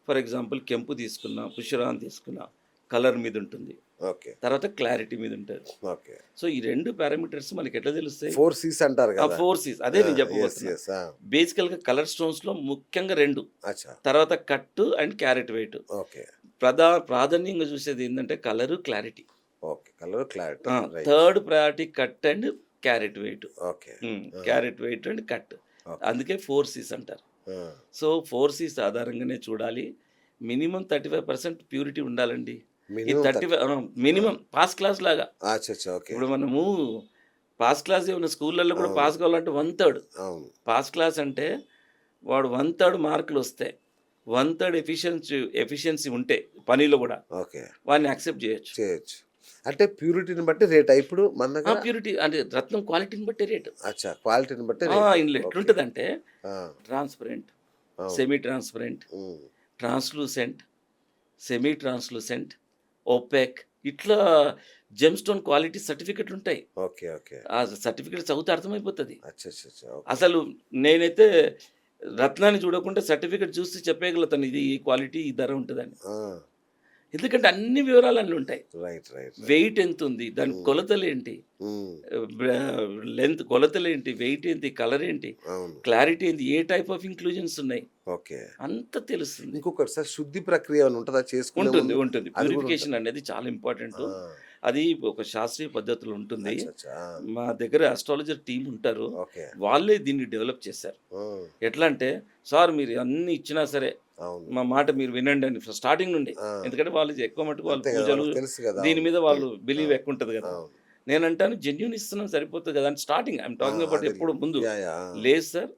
ఫర్ ఎగ్జాంపుల్ కెంపు తీసుకున్నా, పుష్యరాగం తీసుకున్నా, కలర్ మీద ఉంటుంది, ఓకే. తర్వాత క్లారిటీ మీద ఉంటుంది. ఓకే. సో ఈ 2 పారామీటర్స్ మనకి ఎట్లా తెలుస్తాయి? 4 C's అంటారు కదా. 4 C's అదే నేను చెప్పబోతున్నా. బేసికల్గా కలర్ స్టోన్స్లో ముఖ్యంగా 2, అచ్చా. తర్వాత cut and carat weight. Okay. ప్రాధాన్యంగా చూసేది ఏంటంటే colour, clarity. Okay. Colour, clarity. Third priority cut and carat weight. Okay. Carat weight and cut. అందుకే 4 C's అంటారు. సో 4 C's ఆధారంగానే చూడాలి. మినిమం 35% ప్యూరిటీ ఉండాలండి. ఈ 35 మినిమం పాస్ క్లాస్ లాగా. ఇప్పుడు మనము పాస్ క్లాస్ ఏమన్నా స్కూళ్ళల్లో కూడా పాస్ కావాలంటే 1/3 పాస్ క్లాస్ అంటే వాడు 1/3 మార్కులు వస్తే 1/3 ఎఫిషియన్సీ ఉంటే పనిలో కూడా వాడిని యాక్సెప్ట్ చేయొచ్చు. అంటే ప్యూరిటీని బట్టి రేట్. ఇప్పుడు మన దగ్గర ప్యూరిటీ అంటే రత్నం క్వాలిటీని బట్టి రేటు. అచ్చా. క్వాలిటీని బట్టి ఇందులో ఎట్లుంటుందంటే transparent, semi transparent, translucent, semi translucent, OPEC, ఇట్లా జెమ్ స్టోన్ క్వాలిటీ సర్టిఫికెట్లు ఉంటాయి. ఓకే. ఓకే. ఆ సర్టిఫికెట్ చదివితే అర్థమైపోతుంది. అచ్చా. అసలు నేనైతే రత్నాన్ని చూడకుండా సర్టిఫికెట్ చూసి చెప్పగలుగుతాను ఇది ఈ క్వాలిటీ ఈ ధర ఉంటుందని. ఎందుకంటే అన్ని వివరాలు అన్నీ ఉంటాయి. రైట్ రైట్ వెయిట్ ఎంత ఉంది, దాని కొలతలేంటి, లెంత్ కొలతలేంటి, వెయిట్ ఏంటి, కలర్ ఏంటి, అవును క్లారిటీ ఏంటి, ఏ టైప్ ఆఫ్ ఇంక్లూజన్స్ ఉన్నాయి, ఓకే. అంత తెలుస్తుంది. ఇంకొకటి సార్, శుద్ధి ప్రక్రియ ఏమైనా ఉంటుందా చేసుకునే ఉంటుంది ముందు? ఉంటుంది అది కూడా ప్యూరిఫికేషన్ అనేది చాలా ఇంపార్టెంట్. ఆ, అది ఒక శాస్త్రీయ పద్ధతులు ఉంటుంది. అచ్చా, అచ్చా, మా దగ్గర ఆస్ట్రాలజర్ టీం ఉంటారు, ఓకే. వాళ్ళే దీన్ని డెవలప్ చేశారు. ఆ, ఎట్లా అంటే, సార్ మీరు అన్ని ఇచ్చినా సరే అవును మా మాట మీరు వినండి అని స్టార్టింగ్ నుండి. ఆ, ఎందుకంటే వాళ్ళు ఎక్కువ మటుకు వాళ్ళు అంతే కదా, పూజలు వాళ్ళకి తెలుసు కదా. దీని అవును. మీద వాళ్ళు బిలీవ్ ఎక్కువ ఉంటుంది కదా. అవును. నేనంటాను జెన్యూన్ ఇస్తున్నాం సరిపోతుంది కదా అని స్టార్టింగ్ ఐఎమ్ టాకింగ్ అబౌట్ అదే. ఎప్పుడు ముందు. యా, యా, లేదు సార్,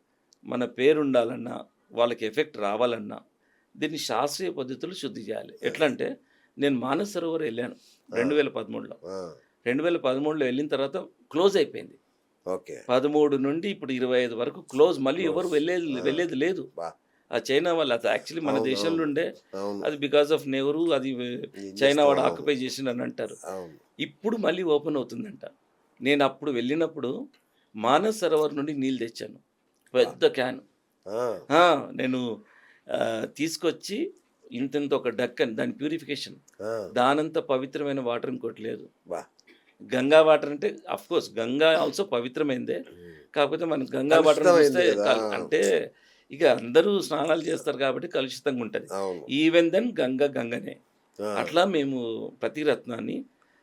మన పేరు ఉండాలన్నా, వాళ్ళకి ఎఫెక్ట్ రావాలన్నా దీన్ని శాస్త్రీయ పద్ధతులు శుద్ధి చేయాలి. ఎట్లా అంటే, నేను మానస సరోవర్ వెళ్ళాను 2013లో. ఆ, 2013లో వెళ్ళిన తర్వాత క్లోజ్ అయిపోయింది. ఓకే. 13 నుండి ఇప్పుడు 25 వరకు క్లోజ్. మళ్ళీ ఎవరు వెళ్ళేది లేదు. బా, ఆ చైనా వాళ్ళు అది యాక్చువల్లీ మన అవును, దేశంలో ఉండే, అవును అది బికాస్ ఆఫ్ నెహ్రూ, అది ఏం చైనా వాడు చేస్తాం? ఆక్యుపై చేసిండు అని అంటారు. అవును ఇప్పుడు మళ్ళీ ఓపెన్ అవుతుందంట. నేను అప్పుడు వెళ్ళినప్పుడు మానస్ సరోవర్ నుండి నీళ్ళు తెచ్చాను, పెద్ద క్యాన్. ఆ, నేను తీసుకొచ్చి ఇంత ఒక డక్కన్, దాని ప్యూరిఫికేషన్, ఆ, దానంత పవిత్రమైన వాటర్ ఇంకోటి లేదు. బా, గంగా వాటర్ అంటే అఫ్ కోర్స్ గంగా ఆల్సో పవిత్రమైందే. కాకపోతే మనం గంగా వాటర్ కలుషితమైంది చూస్తే కదా. అంటే ఇక అందరూ స్నానాలు చేస్తారు కాబట్టి కలుషితంగా ఉంటుంది. అవును ఈవెన్ దెన్ గంగనే. ఆ, అట్లా మేము ప్రతి రత్నాన్ని,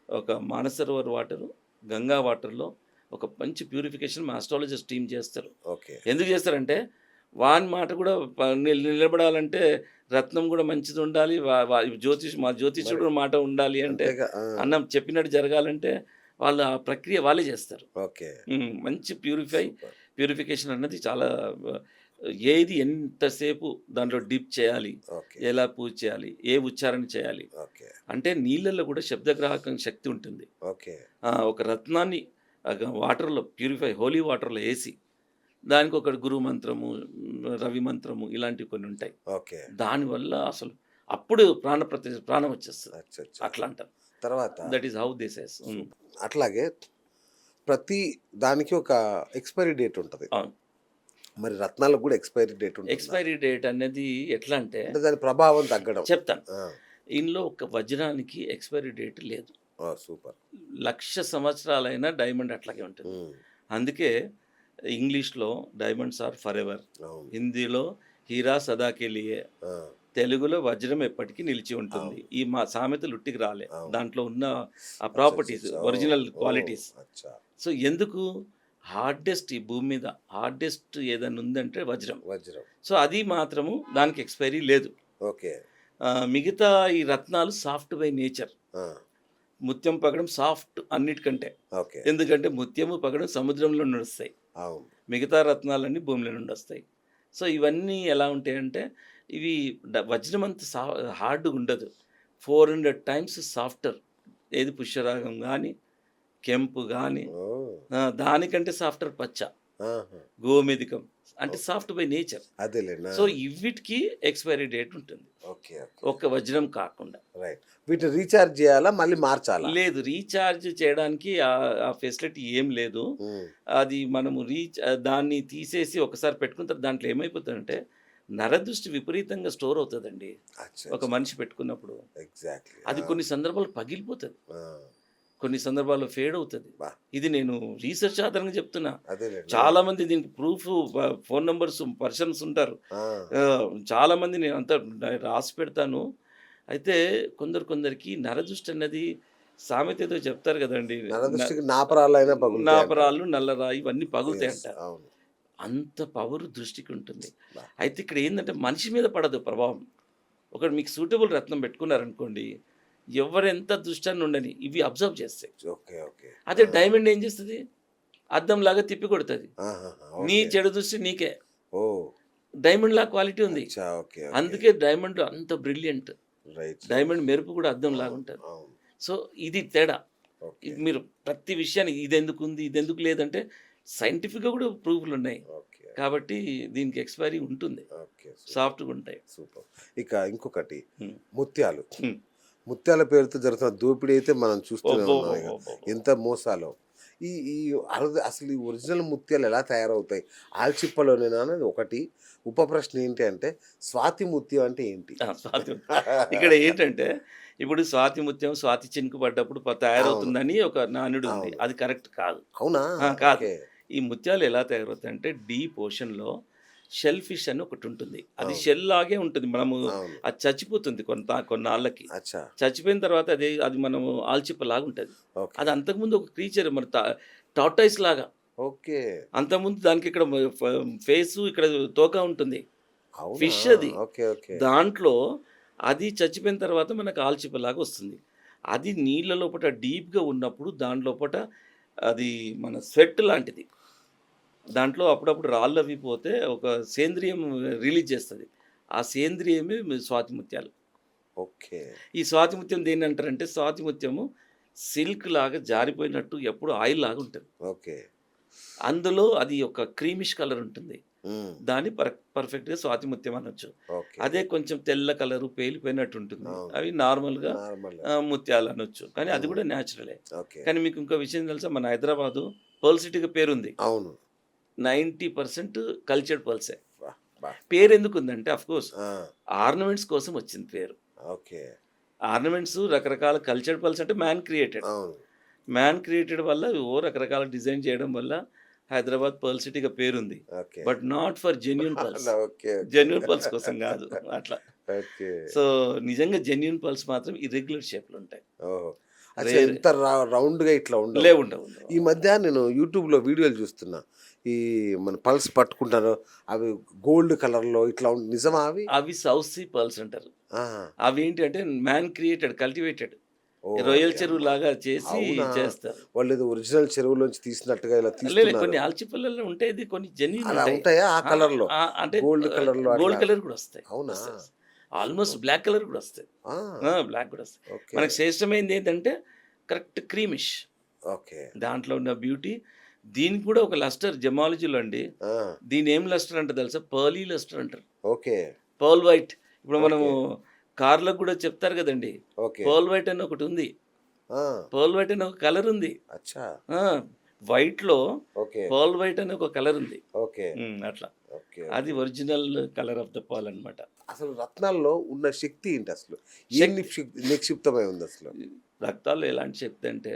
ఒక మానసరోవర్ వాటరు, గంగా వాటర్లో ఒక మంచి ప్యూరిఫికేషన్ మా ఆస్ట్రాలజిస్ట్ టీం చేస్తారు. ఓకే. ఎందుకు చేస్తారంటే, వాని మాట కూడా నిలబడాలంటే రత్నం కూడా మంచిది ఉండాలి, మా జ్యోతిష్యుడు మాట ఉండాలి అంటే, అంతేగా, ఆ, అన్నం చెప్పినట్టు జరగాలంటే వాళ్ళు ఆ ప్రక్రియ వాళ్ళే చేస్తారు. ఓకే. మంచి సూపర్. ప్యూరిఫికేషన్ అన్నది చాలా ఏది ఎంతసేపు దాంట్లో డిప్ చేయాలి, ఓకే. ఎలా పూజ చేయాలి, ఏ ఉచ్చారణ చేయాలి. ఓకే. అంటే నీళ్ళల్లో కూడా శబ్దగ్రాహకం శక్తి ఉంటుంది. ఓకే. ఒక రత్నాన్ని వాటర్లో హోలీ వాటర్లో వేసి దానికి ఒక గురు మంత్రము, రవి మంత్రము, ఇలాంటివి కొన్ని ఉంటాయి. ఓకే. దానివల్ల అసలు అప్పుడు ప్రాణం వచ్చేస్తుంది. అచ్చా, అచ్చా. అట్లా అంటారు. తర్వాత that is how this is. అట్లాగే ప్రతి దానికి ఒక ఎక్స్పైరీ డేట్ ఉంటుంది. అవును. మరి రత్నాలకు కూడా ఎక్స్పైరీ డేట్ ఉంటుంది. ఎక్స్పైరీ డేట్ అనేది ఎట్లా అంటే, అంటే దాని ప్రభావం తగ్గడం. చెప్తాను. ఆ, ఇందులో ఒక వజ్రానికి ఎక్స్పైరీ డేట్ లేదు. ఆ, సూపర్. 1,00,000 సంవత్సరాలైనా డైమండ్ అట్లాగే ఉంటుంది. ఉమ్, అందుకే ఇంగ్లీష్లో డైమండ్స్ ఆర్ ఫర్ ఎవర్, అవును. హిందీలో హీరా సదాకే లియే, ఆ, తెలుగులో వజ్రం ఎప్పటికీ నిలిచి ఉంటుంది. ఈ మా సామెతలు ఉట్టికి రాలే, అవును. దాంట్లో ఉన్న ఆ ప్రాపర్టీస్, అచ్చా, ఒరిజినల్ ఓ, క్వాలిటీస్. అచ్చా. సో ఎందుకు హార్డెస్ట్, ఈ భూమి మీద హార్డెస్ట్ ఏదైనా ఉందంటే వజ్రం. వజ్రం. సో అది మాత్రము దానికి ఎక్స్పైరీ లేదు. ఓకే. మిగతా ఈ రత్నాలు సాఫ్ట్ బై నేచర్. ఆ, ముత్యం పగడం సాఫ్ట్ అన్నిటికంటే, ఓకే. ఎందుకంటే ముత్యము పగడం సముద్రంలో నుండి వస్తాయి, అవును. మిగతా రత్నాలన్నీ భూమిలో నుండి వస్తాయి. సో ఇవన్నీ ఎలా ఉంటాయంటే, ఇవి వజ్రం అంత హార్డ్గా ఉండదు, 400 టైమ్స్ సాఫ్టర్. ఏది పుష్యరాగం కానీ, కెంపు కానీ, ఓ, దానికంటే సాఫ్టర్ పచ్చ, ఆహా. గోమేధికం, అంటే సాఫ్ట్ బై నేచర్. అదేలేనా. సో ఇవిటికి ఎక్స్పైరీ డేట్ ఉంటుంది, ఓకే. ఓకే. ఒక్క వజ్రం కాకుండా. రైట్. వీటిని రీఛార్జ్ చేయాలా, మళ్ళీ మార్చాలా? లేదు, రీఛార్జ్ చేయడానికి ఆ ఫెసిలిటీ ఏం లేదు. ఉమ్, అది మనము దాన్ని తీసేసి ఒకసారి పెట్టుకున్న తర్వాత దాంట్లో ఏమైపోతుందంటే, నరదృష్టి విపరీతంగా స్టోర్ అవుతుందండి అచ్చా, ఒక మనిషి పెట్టుకున్నప్పుడు. ఎగ్జాక్ట్లీ. అది కొన్ని సందర్భాలు పగిలిపోతుంది, కొన్ని సందర్భాల్లో ఫేడ్ అవుతుంది. బా, ఇది నేను రీసెర్చ్ ఆధారంగా చెప్తున్నా. అదేలేనా. చాలా మంది దీనికి ప్రూఫ్, ఫోన్ నంబర్స్, పర్సన్స్ ఉంటారు. ఆ, చాలా మంది నేను అంతా రాసి పెడతాను. అయితే కొందరికి నరదృష్టి అన్నది, సామెత ఏదో చెప్తారు కదండి, నరదృష్టికి నాపరాలైనా పగులుతాయి అంటారు. నాపరాలు, నల్లరాయి, ఇవన్నీ పగులుతాయి Yes, అంటారు. అవును. అంత పవర్ దృష్టికి ఉంటుంది. బా, అయితే ఇక్కడ ఏంటంటే, మనిషి మీద పడదు ప్రభావం. ఒకటి మీకు సూటబుల్ రత్నం పెట్టుకున్నారనుకోండి, ఎవరెంత దృష్టాన్ని ఉండని ఇవి అబ్జర్వ్ చేస్తాయి. ఓకే. ఓకే. అదే డైమండ్ ఏం చేస్తుంది, అద్దంలాగా తిప్పి కొడుతుంది. ఆహాహా, నీ ఓకే. చెడు దృష్టి నీకే. ఓ, డైమండ్ లా క్వాలిటీ ఉంది. అచ్చా, ఓకే. ఓకే. అందుకే డైమండ్ అంత బ్రిలియంట్. రైట్. డైమండ్ మెరుపు కూడా అద్దం లాగా ఉంటుంది. అవును. సో ఇది తేడా. ఓకే. ఇది మీరు ప్రతి విషయాన్ని ఇది ఎందుకు ఉంది, ఇది ఎందుకు లేదంటే సైంటిఫిక్గా కూడా ప్రూఫ్లు ఉన్నాయి. ఓకే. కాబట్టి దీనికి ఎక్స్పైరీ ఉంటుంది, ఓకే. సాఫ్ట్గా ఉంటాయి. సూపర్. ఇక ఇంకొకటి, హ్మ్. ముత్యాలు. హ్మ్. ముత్యాల పేరుతో జరుగుతున్న దోపిడీ అయితే మనం చూస్తూనే అబ్బో, ఉన్నాం. ఇక అబ్బో, అబ్బో. ఎంత మోసాలో. ఈ ఈ అసలు ఈ ఒరిజినల్ ముత్యాలు ఎలా తయారవుతాయి? ఆల్చిప్పలోనేనా అనేది ఒకటి. ఉప ప్రశ్న ఏంటి అంటే స్వాతి ముత్యం అంటే ఏంటి? స్వాతి ఇక్కడ ఏంటంటే, ఇప్పుడు స్వాతి ముత్యం, స్వాతి చినుకు పడ్డప్పుడు అవును. తయారవుతుందని ఒక నానుడి ఉంది. అవును. అది కరెక్ట్ కాదు. అవునా? కాదు. ఓకే. ఈ ముత్యాలు ఎలా తయారవుతాయంటే, డీప్ ఓషన్‌లో షెల్ ఫిష్ అని ఒకటుంటుంది. అది అవును. షెల్ లాగే ఉంటుంది. మనము అవును. అది చచ్చిపోతుంది కొన్నాళ్ళకి. అచ్చా! చచ్చిపోయిన తర్వాత అది మనము ఆల్చిప్పలాగా ఉంటది. ఓకే. అది అంతకుముందు ఒక క్రీచర్ మన టార్టాయిస్ లాగా. ఓకే. అంతకుముందు దానికి ఇక్కడ ఫేసు, ఇక్కడ తోక ఉంటుంది. అవునా? ఫిష్ అది. ఓకే. ఓకే. దాంట్లో అది చచ్చిపోయిన తర్వాత మనకు ఆల్చిప్పలాగా వస్తుంది. అది నీళ్ళ లోపట డీప్‌గా ఉన్నప్పుడు దాని లోపట అది మన స్వెట్ లాంటిది. దాంట్లో అప్పుడప్పుడు రాళ్ళవి పోతే ఒక సేంద్రియం రిలీజ్ చేస్తది. ఆ సేంద్రియమే స్వాతి ముత్యాలు. ఓకే. ఈ స్వాతి ముత్యం దేన్నంటారంటే, స్వాతి ముత్యము సిల్క్ లాగా జారిపోయినట్టు ఎప్పుడు ఆయిల్ లాగా ఉంటది. ఓకే. అందులో అది ఒక క్రీమిష్ కలర్ ఉంటుంది. హ్మ్. దాన్ని పర్ఫెక్ట్‌గా స్వాతి ముత్యం అనొచ్చు. ఓకే. అదే కొంచెం తెల్ల కలరు పేలిపోయినట్టు ఉంటుంది. అవును. అవి నార్మల్‌గా నార్మల్. ముత్యాలు అనొచ్చు. కానీ అది హ్మ్. కూడా న్యాచురలే. ఓకే. కానీ మీకు ఇంకో విషయం తెలుసా? మన హైదరాబాదు పర్ల్ సిటీగా పేరుంది. అవును. 90% కల్చర్డ్ పర్ల్సే. అబ్బా! పేరెందుకుందంటే అఫ్‌కోర్స్ ఆ! ఆర్నమెంట్స్ కోసం వచ్చింది పేరు. ఓకే. ఆర్నమెంట్స్ రకరకాల కల్చర్డ్ పర్ల్స్ అంటే మ్యాన్ క్రియేటెడ్. అవును. మ్యాన్ క్రియేటెడ్ వల్ల రకరకాల డిజైన్ చేయడం వల్ల హైదరాబాద్ పర్ల్ సిటీగా పేరుంది. Okay. But not for genuine pearls. Okay. Okay. Genuine pearls కోసం కాదు అట్లా. ఓకే. సో, నిజంగా జెన్యూన్ పర్ల్స్ మాత్రం ఇర్రెగ్యులర్ షేప్‌లో ఉంటాయి. ఓహో! అచ్చా రేర్ ఇంత రౌండ్‌గా ఇట్లా ఉండవు. ఉండవు. ఈ మధ్య నేను యూట్యూబ్‌లో వీడియోలు చూస్తున్నా. ఈ మన పల్స్ పట్టుకుంటారు. అవి గోల్డ్ కలర్‌లో ఇట్లా నిజమా అవి? అవి సౌత్ సీ పర్ల్స్ అంటారు. ఆహా! అవేంటి అంటే మ్యాన్ క్రియేటెడ్, కల్టివేటెడ్. ఓహ్! రొయ్యల అయ్యమ్మ! చెరువులాగా చేసి అవునా? చేస్తారు. వాళ్ళేదో ఒరిజినల్ చెరువులోంచి తీసినట్టుగా ఇలా లేదు తీస్తున్నారు. కొన్ని ఆల్చిప్పలలో ఉంటాయి. కొన్ని జెన్యూన్ అలా ఉంటాయి. ఉంటాయా ఆ కలర్‌లో? అంటే గోల్డ్ కలర్‌లో గోల్డ్ అట్లా? కలర్ కూడా వస్తాయి. అవునా? వస్తాయి. ఆల్మోస్ట్ బ్లాక్ కలర్ కూడా వస్తాయి. ఆ! బ్లాక్ కూడా వస్తాయి. ఓకే. మనకు శ్రేష్టమైనది ఏంటంటే కరెక్ట్ క్రీమిష్. ఓకే. దాంట్లో ఉన్న బ్యూటీ. దీనికి కూడా ఒక లస్టర్ జెమాలజీలో అండి. ఆ! దీన్ని ఏం లస్టర్ అంటారు తెలుసా? పర్లీ లస్టర్ అంటారు. ఓకే. Pearl white. ఇప్పుడు మనము ఓకే. కార్‌లకు కూడా చెప్తారు కదండీ! ఓకే. పర్ల్ వైట్ అని ఒకటుంది. ఆ! పర్ల్ వైట్ అని ఒక కలర్ ఉంది. అచ్చా! ఆ! వైట్‌లో ఓకే. పర్ల్ వైట్ అని ఒక కలర్ ఉంది. ఓకే. అట్లా. ఓకే. అది original colour of the pearl అన్నమాట. అసలు రత్నాల్లో ఉన్న శక్తి ఏంటి అసలు? ఏం శక్తి నిక్షిప్తమై ఉంది అసలు? రక్తాల్లో ఎలాంటి శక్తి అంటే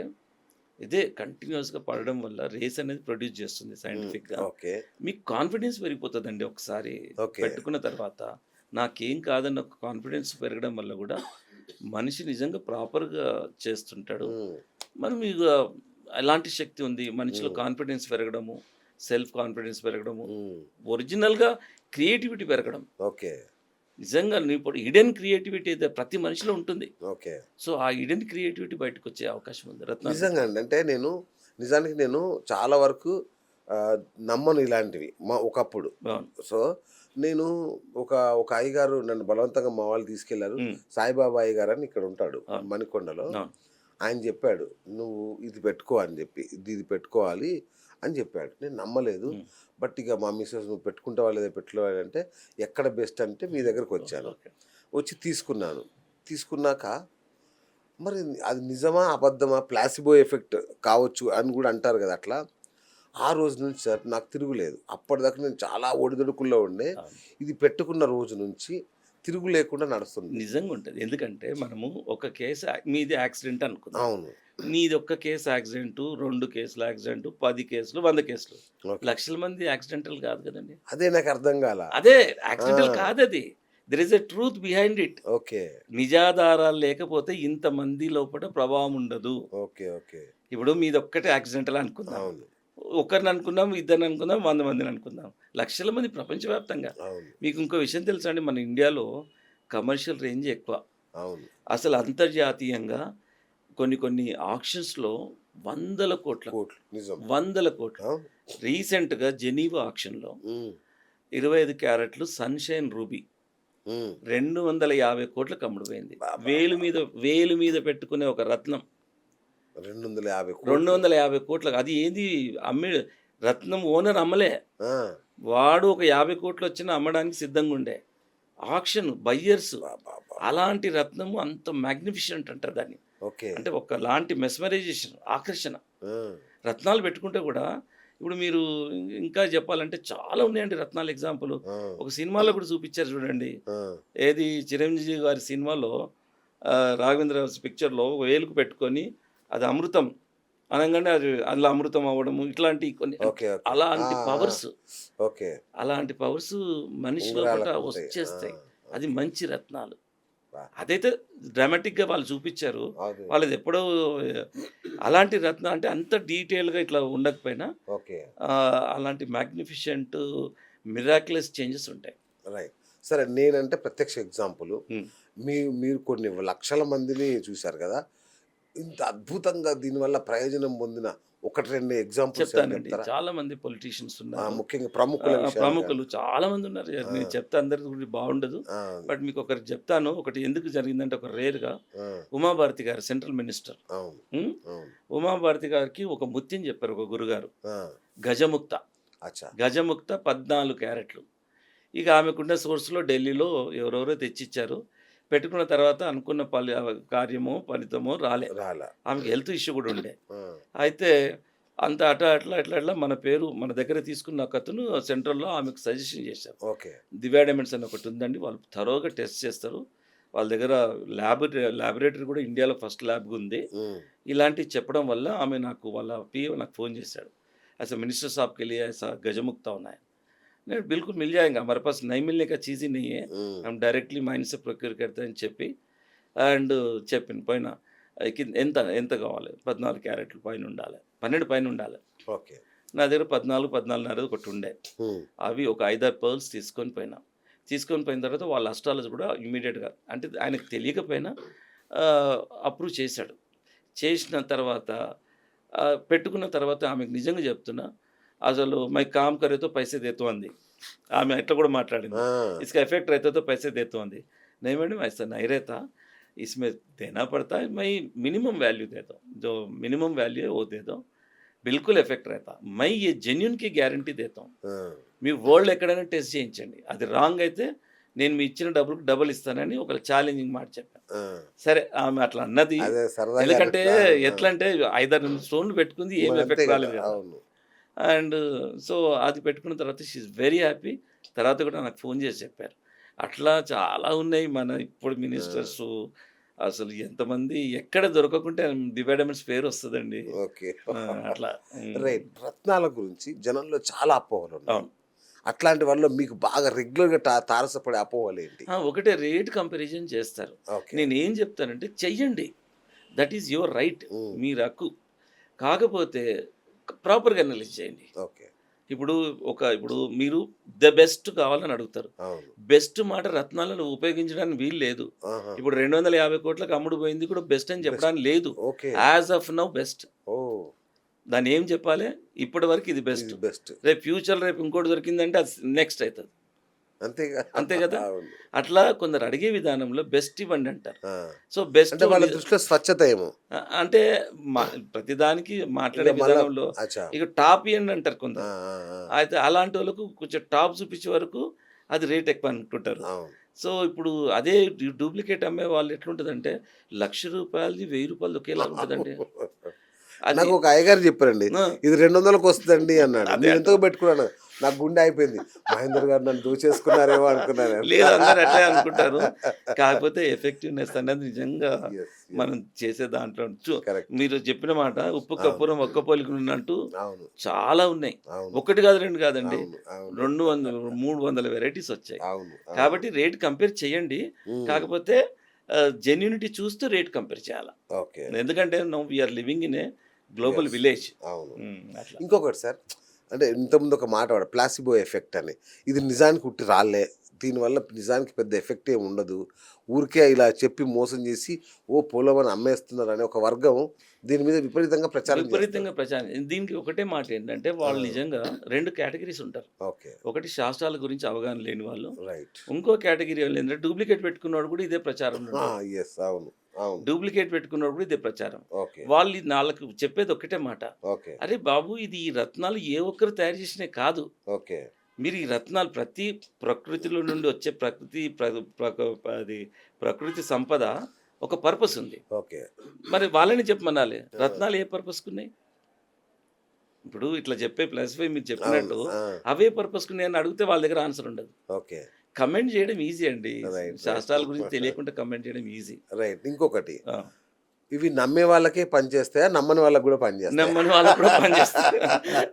ఇదే కంటిన్యూయస్‌గా పడడం వల్ల రేస్ అనేది ప్రొడ్యూస్ చేస్తుంది సైంటిఫిక్‌గా. ఓకే. మీకు కాన్ఫిడెన్స్ పెరిగిపోతదండి ఒకసారి ఓకే. పెట్టుకున్న తర్వాత. నాకేం కాదన్న ఒక కాన్ఫిడెన్స్ పెరగడం వల్ల గూడా మనిషి నిజంగా ప్రాపర్‌గా చేస్తుంటాడు. హ్మ్. మనం ఇగ ఎలాంటి శక్తి ఉంది మనిషిలో హ్మ్. కాన్ఫిడెన్స్ పెరగడము, సెల్ఫ్ కాన్ఫిడెన్స్ పెరగడము, హ్మ్. ఒరిజినల్‌గా క్రియేటివిటీ పెరగడం. ఓకే. నిజంగా ఇప్పుడు హిడెన్ క్రియేటివిటీ అయితే ప్రతి మనిషిలో ఉంటుంది. ఓకే. సో, ఆ హిడెన్ క్రియేటివిటీ బయటకొచ్చే అవకాశం ఉంది రత్నాలు నిజంగా పెట్టుకుంటే. అండి. అంటే నిజానికి నేను చాలా వరకు నమ్మను ఇలాంటివి. ఒకప్పుడు. అవును. సో, నేను ఒక ఒక అయ్యగారు నన్ను బలవంతంగా మా వాళ్ళు తీసుకెళ్లారు. హ్మ్. సాయిబాబా అయ్యగారు అని ఇక్కడ ఉంటాడు అవును. మణికొండలో. అవును. ఆయన చెప్పాడు, "నువ్వు ఇది పెట్టుకో" అని చెప్పి. ఇది పెట్టుకోవాలి అని చెప్పాడు. నేను నమ్మలేదు. హ్మ్. బట్ ఇక మా మిసెస్ "నువ్వు పెట్టుకుంటావా లేదా పెట్టుకోవా" అంటే ఎక్కడ బెస్ట్ అంటే మీ దగ్గరకు వచ్చాను. ఓకే. వచ్చి తీసుకున్నాను. తీసుకున్నాక మరి అది నిజమా? అబద్ధమా? ప్లాసిబో ఎఫెక్ట్ కావచ్చు అని గూడా అంటారు గదా! అట్లా. ఆ రోజు నుంచి సార్ నాకు తిరుగులేదు. అప్పటిదాకా నేను చాలా ఒడిదుడుకుల్లో ఉండే. అవును. ఇది పెట్టుకున్న రోజు నుంచి తిరుగు లేకుండా నడుస్తుంది. నిజంగా ఉంటది. ఎందుకంటే మనము ఒక కేసు మీది యాక్సిడెంట్ అనుకుందాం. అవును. నీది ఒక్క కేసు యాక్సిడెంటు, 2 కేసులు యాక్సిడెంటు, 10 కేసులు, 100 కేసులు. ఓకే. లక్షల మంది యాక్సిడెంటల్ కాదు కదండీ! అదే నాకు అర్థం గాల. అదే యాక్సిడెంటల్ ఆ! కాదది. There is a truth behind it. Okay. నిజాధారాలు లేకపోతే ఇంతమంది లోపట ప్రభావం ఉండదు. ఓకే. ఓకే. ఇప్పుడు మీదొక్కటే యాక్సిడెంటల్ అనుకుందాం. అవును. ఒకరిని అనుకుందాం, ఇద్దరిని అనుకుందాం, 100 మందిని అనుకుందాం. లక్షల మంది ప్రపంచవ్యాప్తంగా. అవును. మీకు ఇంకో విషయం తెలుసా అండి? మన ఇండియాలో కమర్షియల్ రేంజ్ ఎక్కువ. అవును. అసలు అంతర్జాతీయంగా కొన్ని కొన్ని ఆక్షన్స్‌లో వందల కోట్ల కోట్లు. నిజం. వందల కోట్లు. అవును. రీసెంట్‌గా జెనీవా ఆక్షన్‌లో హ్మ్. 25 క్యారెట్లు సన్‌షైన్ రూబీ హ్మ్. 250 కోట్లకి అమ్ముడుపోయింది. బాబా! వేలు మీద పెట్టుకునే ఒక రత్నం 250 కోట్లు. 250 కోట్లకు. అది ఏది అమ్మే రత్నం ఓనర్ అమ్మలే. ఆ! వాడు ఒక 50 కోట్లొచ్చినా అమ్మడానికి సిద్ధంగుండే. Auction buyers. అబ్బబ్బబ్బా! అలాంటి రత్నము అంత మ్యాగ్నిఫిషెంట్ అంటారు దాన్ని. ఓకే. అంటే ఒకలాంటి మెస్మరైజేషన్ ఆకర్షణ. ఆ! రత్నాలు పెట్టుకుంటే కూడా ఇప్పుడు మీరు ఇంకా చెప్పాలంటే చాలా ఉన్నాయండి రత్నాలు ఎగ్జాంపుల్. ఆ! ఒక సినిమాలో కూడా చూపిచ్చారు చూడండి. ఆ! ఏది 'చిరంజీవి' గారి సినిమాలో 'రాఘవేంద్ర' పిక్చర్‌లో ఒక వేలుకు పెట్టుకొని అది అమృతం అనంగానే అది అందులో అమృతం అవ్వడము ఇట్లాంటియి కొన్ని ఓకే. ఓకే. ఆ! అలాంటి ఆ! Powers, okay. అలాంటి పవర్స్ మనిషి లోపట ఉంగరాలకుంటాయి. ఆ! వచ్చేస్తాయి. అది ఓకే. మంచి రత్నాలు. అబ్బా! అదైతే డ్రామాటిక్‌గా వాళ్ళు చూపిచ్చారు. అది. వాళ్ళది ఎప్పుడో అలాంటి రత్నం అంటే అంత డీటెయిల్‌గా ఇట్లా ఉండకపోయినా ఓకే. అలాంటి మ్యాగ్నిఫిషెంట్ మిరాక్యులస్ చేంజెస్ ఉంటాయి. రైట్. సరే నేనంటే ప్రత్యక్ష ఎగ్జాంపుల్. హ్మ్. మీరు కొన్ని లక్షల మందిని చూసారు గదా! ఇంత అద్భుతంగా దీనివల్ల ప్రయోజనం పొందిన 1, 2 ఎగ్జాంపుల్స్ ఏమైనా చెప్తానండి. చెప్తారా? చాలా మంది పొలిటీషియన్స్ ఉన్నారు. ముఖ్యంగా ప్రముఖుల విషయాలు గాని. ప్రముఖులు చాలా మంది ఉన్నారు. ఆ! నేను చెప్తే అందరి గురించి బావుండదు. ఆ! బట్ మీకొకటి చెప్తాను. ఒకటి ఎందుకు జరిగిందంటే ఒక రేర్‌గా ఆ! ఉమాభారతి గారు సెంట్రల్ మినిస్టర్. అవును. హ్మ్. అవును. ఉమాభారతి గారికి ఒక ముత్యం చెప్పారు ఒక గురుగారు. ఆ! గజముక్త. అచ్చా! గజముక్త 14 క్యారెట్లు. ఇక ఆమెకున్న సోర్స్‌లో ఢిల్లీలో ఎవరెవరో తెచ్చిచ్చారు. పెట్టుకున్న తర్వాత అనుకున్న కార్యమో, ఫలితమో రాలే. రాలా. ఆమెకి హెల్త్ ఇష్యూ కూడా ఉండే. ఆ! అయితే అంత అట్లా మన పేరు మన దగ్గర తీసుకున్న ఒకతను సెంట్రల్‌లో ఆమెకు సజెషన్ చేశారు. ఓకే. దివ్యా డైమండ్స్ అని ఒకటి ఉందండి. వాళ్ళు థరోగా టెస్ట్ చేస్తారు. వాళ్ళ దగ్గర లాబొరేటరీ కూడా ఇండియాలో ఫస్ట్ ల్యాబ్ ఉంది. హ్మ్. ఇలాంటివి చెప్పడం వల్ల ఆమె నాకు వాళ్ళ పీఏ నాకు फ़ोन చేశాడు. ऐसा मिनिस्टर साहब के लिए ऐसा गजमुक्ता होना है। नहीं बिल्कुल मिल जाएगा हमारे पास नहीं मिलने का चीज़ ही नहीं है। హ్మ్. हम डायरेक्टली माइन से प्रोक्యూర్ करते అని చెప్పి అండ్ చెప్పాను పైన ఎంత ఎంత కావాలి 14 క్యారెట్లు పైన ఉండాలి. 12 పైన ఉండాలి. ఓకే. నా దగ్గర 14, 14.5 ఒకటి ఉండే. హ్మ్. అవి ఒక 5, 6 పర్ల్స్ తీసుకొని పోయినా. తీసుకొని పోయిన తర్వాత వాళ్ళ అస్ట్రాలజీ కూడా ఇమ్మీడియేట్‌గా అంటే ఆయనకు తెలియకపోయినా అప్రూవ్ చేశాడు. చేసిన తర్వాత పెట్టుకున్న తర్వాత ఆమెకు నిజంగా చెప్తున్నా, అసలు మై కామ్ కరే తో పైసే దేతా అంది. ఆమె అట్లా కూడా మాట్లాడింది. ఆ! इसका इफ़ेक्ट रहता तो पैसे देता हूँ अंदी। नहीं मैडम ऐसा नहीं रहता, इसमें देना पड़ता है, मैं मिनिमम वैल्यू देता हूँ, जो मिनिमम वैल्यू है वो दे दो, बिल्कुल इफ़ेक्ट रहता। मैं ये जेन्युइन की గ్యారంటీ देता हूँ। ఆ! మీ వరల్డ్‌లో ఎక్కడైనా టెస్ట్ చేయించండి. అది రాంగ్ అయితే నేను మీ ఇచ్చిన డబ్బులకు డబుల్ ఇస్తానని ఒక ఛాలెంజింగ్ మాట చెప్పాను. ఆ! సరే ఆమె అట్లా అన్నది. అదే సరదాగా ఎందుకంటే అట్లా ఆ! ఎట్లా అంటే 5, 6 స్టోన్‌లు పెట్టుకుంది ఏం మరి అంతే ఎఫెక్ట్ గదా! రాలేదు కదా! అవును. అండ్ సో, అది పెట్టుకున్న తర్వాత షీ ఈస్ వెరీ హ్యాపీ. తర్వాత కూడా నాకు ఫోన్ చేసి చెప్పారు. అట్లా చాలా ఉన్నాయి మన ఇప్పుడు ఆ! మినిస్టర్సు. అసలు ఎంతమంది ఎక్కడ దొరకకుంటే దివ్యా డైమండ్స్ పేరొస్తదండి. ఓకే. అట్లా. హ్మ్. రైట్. రత్నాల గురించి జనంలో చాలా అపోహలున్నాయి. అవును. అట్లాంటి వాటిలో మీకు బాగా రెగ్యులర్‌గా తారసపడే అపోహలేంటి? ఒకటే రేట్ కంపారిజన్ చేస్తారు. ఓకే. నేనేం చెప్తానంటే చెయ్యండి. That is your right. హ్మ్. మీరు హక్కు. కాకపోతే ప్రాపర్‌గా అనలైజ్ చేయండి. ఓకే. ఇప్పుడు మీరు ద బెస్ట్ కావాలని అడుగుతారు. అవును. బెస్ట్ మాట రత్నాలను ఉపయోగించడానికి వీలు లేదు. ఆహా! ఇప్పుడు 250,00,00,000కి అమ్ముడు పోయింది కూడా బెస్ట్ అని బెస్ట్. చెప్పడానికి లేదు. Okay. As of now best. Oh! దాన్ని ఏం చెప్పాలి? ఇప్పటి వరకు ఇది బెస్ట్. ఇది బెస్ట్. రేపు ఫ్యూచర్‌లో రేపు ఇంకోటి దొరికిందంటే అది నెక్స్ట్ అయితది. అంతేగా. అంతే కదా! అవును. అట్లా కొందరు అడిగే విధానంలో బెస్ట్ ఇవ్వండి అంటారు. ఆ! సో బెస్ట్ అంటే వాళ్ళ దృష్టిలో స్వచ్ఛత ఏమో. అంటే ప్రతిదానికి మాట్లాడే ఇక మళ్ళా విధానంలో అచ్చా! ఇక టాప్ ఇయ్యండి అంటారు ఆ! కొందరు. ఆ! ఆ! అయితే అలాంటోళ్ళకు కొంచెం టాప్ చూపించే వరకు అది రేట్ ఎక్కువ అనుకుంటారు. అవును. సో, ఇప్పుడు అదే డూప్లికేట్ అమ్మే వాళ్ళు ఎట్లుంటదంటే రూ. 1,00,000ది రూ. 1000 ఒకేలాగా ఉంటదండి. అది నాకు ఒక అయ్యగారు చెప్పారండి. ఆ! ఇది 200కి వస్తదండి అన్నాడు. అదే నేను ఎంతకు అంటున్నా. పెట్టుకున్నాను. నాకు గుండె అయిపోయింది. మహేందర్ గారు నన్ను దోచేసుకున్నారేమో అనుకున్నాను. లేదు అందరూ అట్లే అనుకుంటారు. కాకపోతే ఎఫెక్టివ్‌నెస్ అనేది నిజంగా యెస్. మనం యెస్. చేసే దాంట్లో కరెక్ట్. మీరు చెప్పిన మాట ఉప్పు అవును. కప్పురం ఒక్క పోలికనున్నట్టు అవును. చాలా ఉన్నాయి. అవును. ఒకటి కాదు, 2 కాదండి. అవును. అవును. 200, 300 వెరైటీస్ వచ్చాయి. అవును. అవును. కాబట్టి రేట్ కంపేర్ చేయండి. హ్మ్. కాకపోతే జెన్యూనిటీ చూస్తూ రేట్ కంపేర్ చేయాల. ఓకే. ఎందుకంటే now we are living in a global yes. Village. అవును. అట్లా. ఇంకొకటి సార్, అంటే ఇంతకుముందు ఒక మాట వాడా ప్లాసిబో ఎఫెక్ట్ అని. ఇది నిజానికి ఉట్టి రాళ్ళే. దీనివల్ల నిజానికి పెద్ద ఎఫెక్ట్ ఏమి ఉండదు. ఊరికే ఇలా చెప్పి మోసం చేసి పోలమని అమ్మేస్తున్నారని ఒక వర్గం దీని మీద విపరీతంగా ప్రచారం చేస్తారు. విపరీతంగా ప్రచారం. దీనికి ఒకటే మాట ఏంటంటే ఆ! వాళ్ళు నిజంగా 2 కేటగరీస్ ఉంటారు. ఓకే. ఒకటి శాస్త్రాల గురించి అవగాహన లేని వాళ్ళు. రైట్. ఇంకో కేటగిరీ వాళ్ళు ఏంటంటే డూప్లికేట్ పెట్టుకున్నోడు కూడా ఇదే ప్రచారంలో ఆ! ఉంటాడు. యెస్. అవును. అవును. డూప్లికేట్ పెట్టుకున్నోడు కూడా ఇదే ప్రచారం. ఓకే. వాళ్ళు నాళ్ళకు చెప్పేది ఒక్కటే మాట. ఓకే. అరే బాబు! ఇది ఈ రత్నాలు ఏ ఒక్కరు తయారు చేసినయి కాదు. ఓకే. మీరు ఈ రత్నాలు ప్రతి ప్రకృతిలో నుండి వచ్చే ప్రకృతి అది ప్రకృతి సంపద ఒక పర్పస్ ఉంది. ఓకే. మరి వాళ్ళని చెప్పమనాలి. ఆ! రత్నాలు ఏ పర్పస్‌కున్నాయి? ఇప్పుడు ఇట్లా చెప్పే ప్లస్ ఫైవ్ మీరు చెప్పినట్టు ఆ, అవే పర్పస్కి నేను అడిగితే వాళ్ళ దగ్గర ఆన్సర్ ఉండదు. ఓకే. కమెంట్ చేయడం ఈజీ అండి. రైట్, శాస్త్రాల గురించి తెలియకుండా కమెంట్ చేయడం ఈజీ. రైట్. ఇంకొకటి, ఇవి నమ్మే వాళ్ళకే పనిచేస్తాయా, నమ్మని వాళ్ళకి కూడా పనిచేస్తాయా? నమ్మని వాళ్ళకి కూడా పనిచేస్తుంది.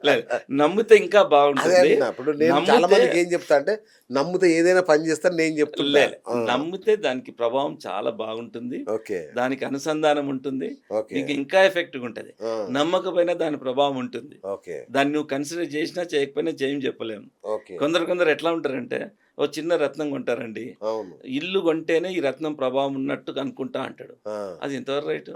లేదు, నమ్మితే ఇంకా అదే బాగుంటుంది. అంటున్నా. ఇప్పుడు నేను చాలా నమ్మితే మందికి ఏం చెప్తా అంటే, నమ్మితే ఏదైనా పని చేస్తాను నేను చెప్తున్నా. లేదు, నమ్మితే దానికి ప్రభావం చాలా బాగుంటుంది. ఓకే, దానికి అనుసంధానం ఉంటుంది. ఓకే, నీకు ఇంకా ఎఫెక్ట్గా ఉంటుంది. ఆ, నమ్మకపోయినా దాని ప్రభావం ఉంటుంది. ఓకే, దాన్ని నువ్వు కన్సిడర్ చేసినా చేయకపోయినా చేయం చెప్పలేము. ఓకే. కొందరు ఎట్లా ఉంటారంటే, ఓ చిన్న రత్నం కొంటారండి, అవును. ఇల్లు కొంటేనే ఈ రత్నం ప్రభావం ఉన్నట్టు అనుకుంటా అంటాడు. ఆ. అది ఎంతవరకు రైట్?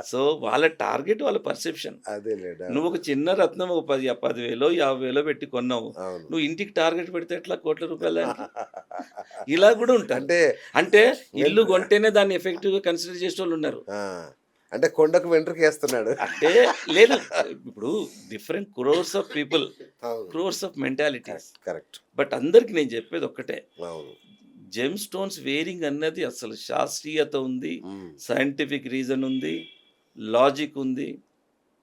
సో వాళ్ళ టార్గెట్, వాళ్ళ పర్సెప్షన్. అదే లేడా. నువ్వు ఒక చిన్న రత్నం ఒక 10,000 50,000 పెట్టి కొన్నావు, అవును. నువ్వు ఇంటికి టార్గెట్ పెడితే ఎట్లా కోట్ల రూపాయలు దానికి? ఇలా కూడా ఉంటారు. అంటే ఇల్లు కొంటేనే దాన్ని ఎఫెక్టివ్గా కన్సిడర్ చేసే వాళ్ళు ఉన్నారు. ఆ, అంటే కొండకు వెంట్రుక వేస్తున్నాడు. అంటే లేదు, ఇప్పుడు డిఫరెంట్ క్రోర్స్ ఆఫ్ పీపుల్, అవును, crores of mentalities. Correct. But అందరికి నేను చెప్పేది ఒక్కటే, అవును. జెమ్ స్టోన్స్ వేరింగ్ అన్నది అసలు శాస్త్రీయత ఉంది, మ్మ్. సైంటిఫిక్ రీజన్ ఉంది, లాజిక్ ఉంది,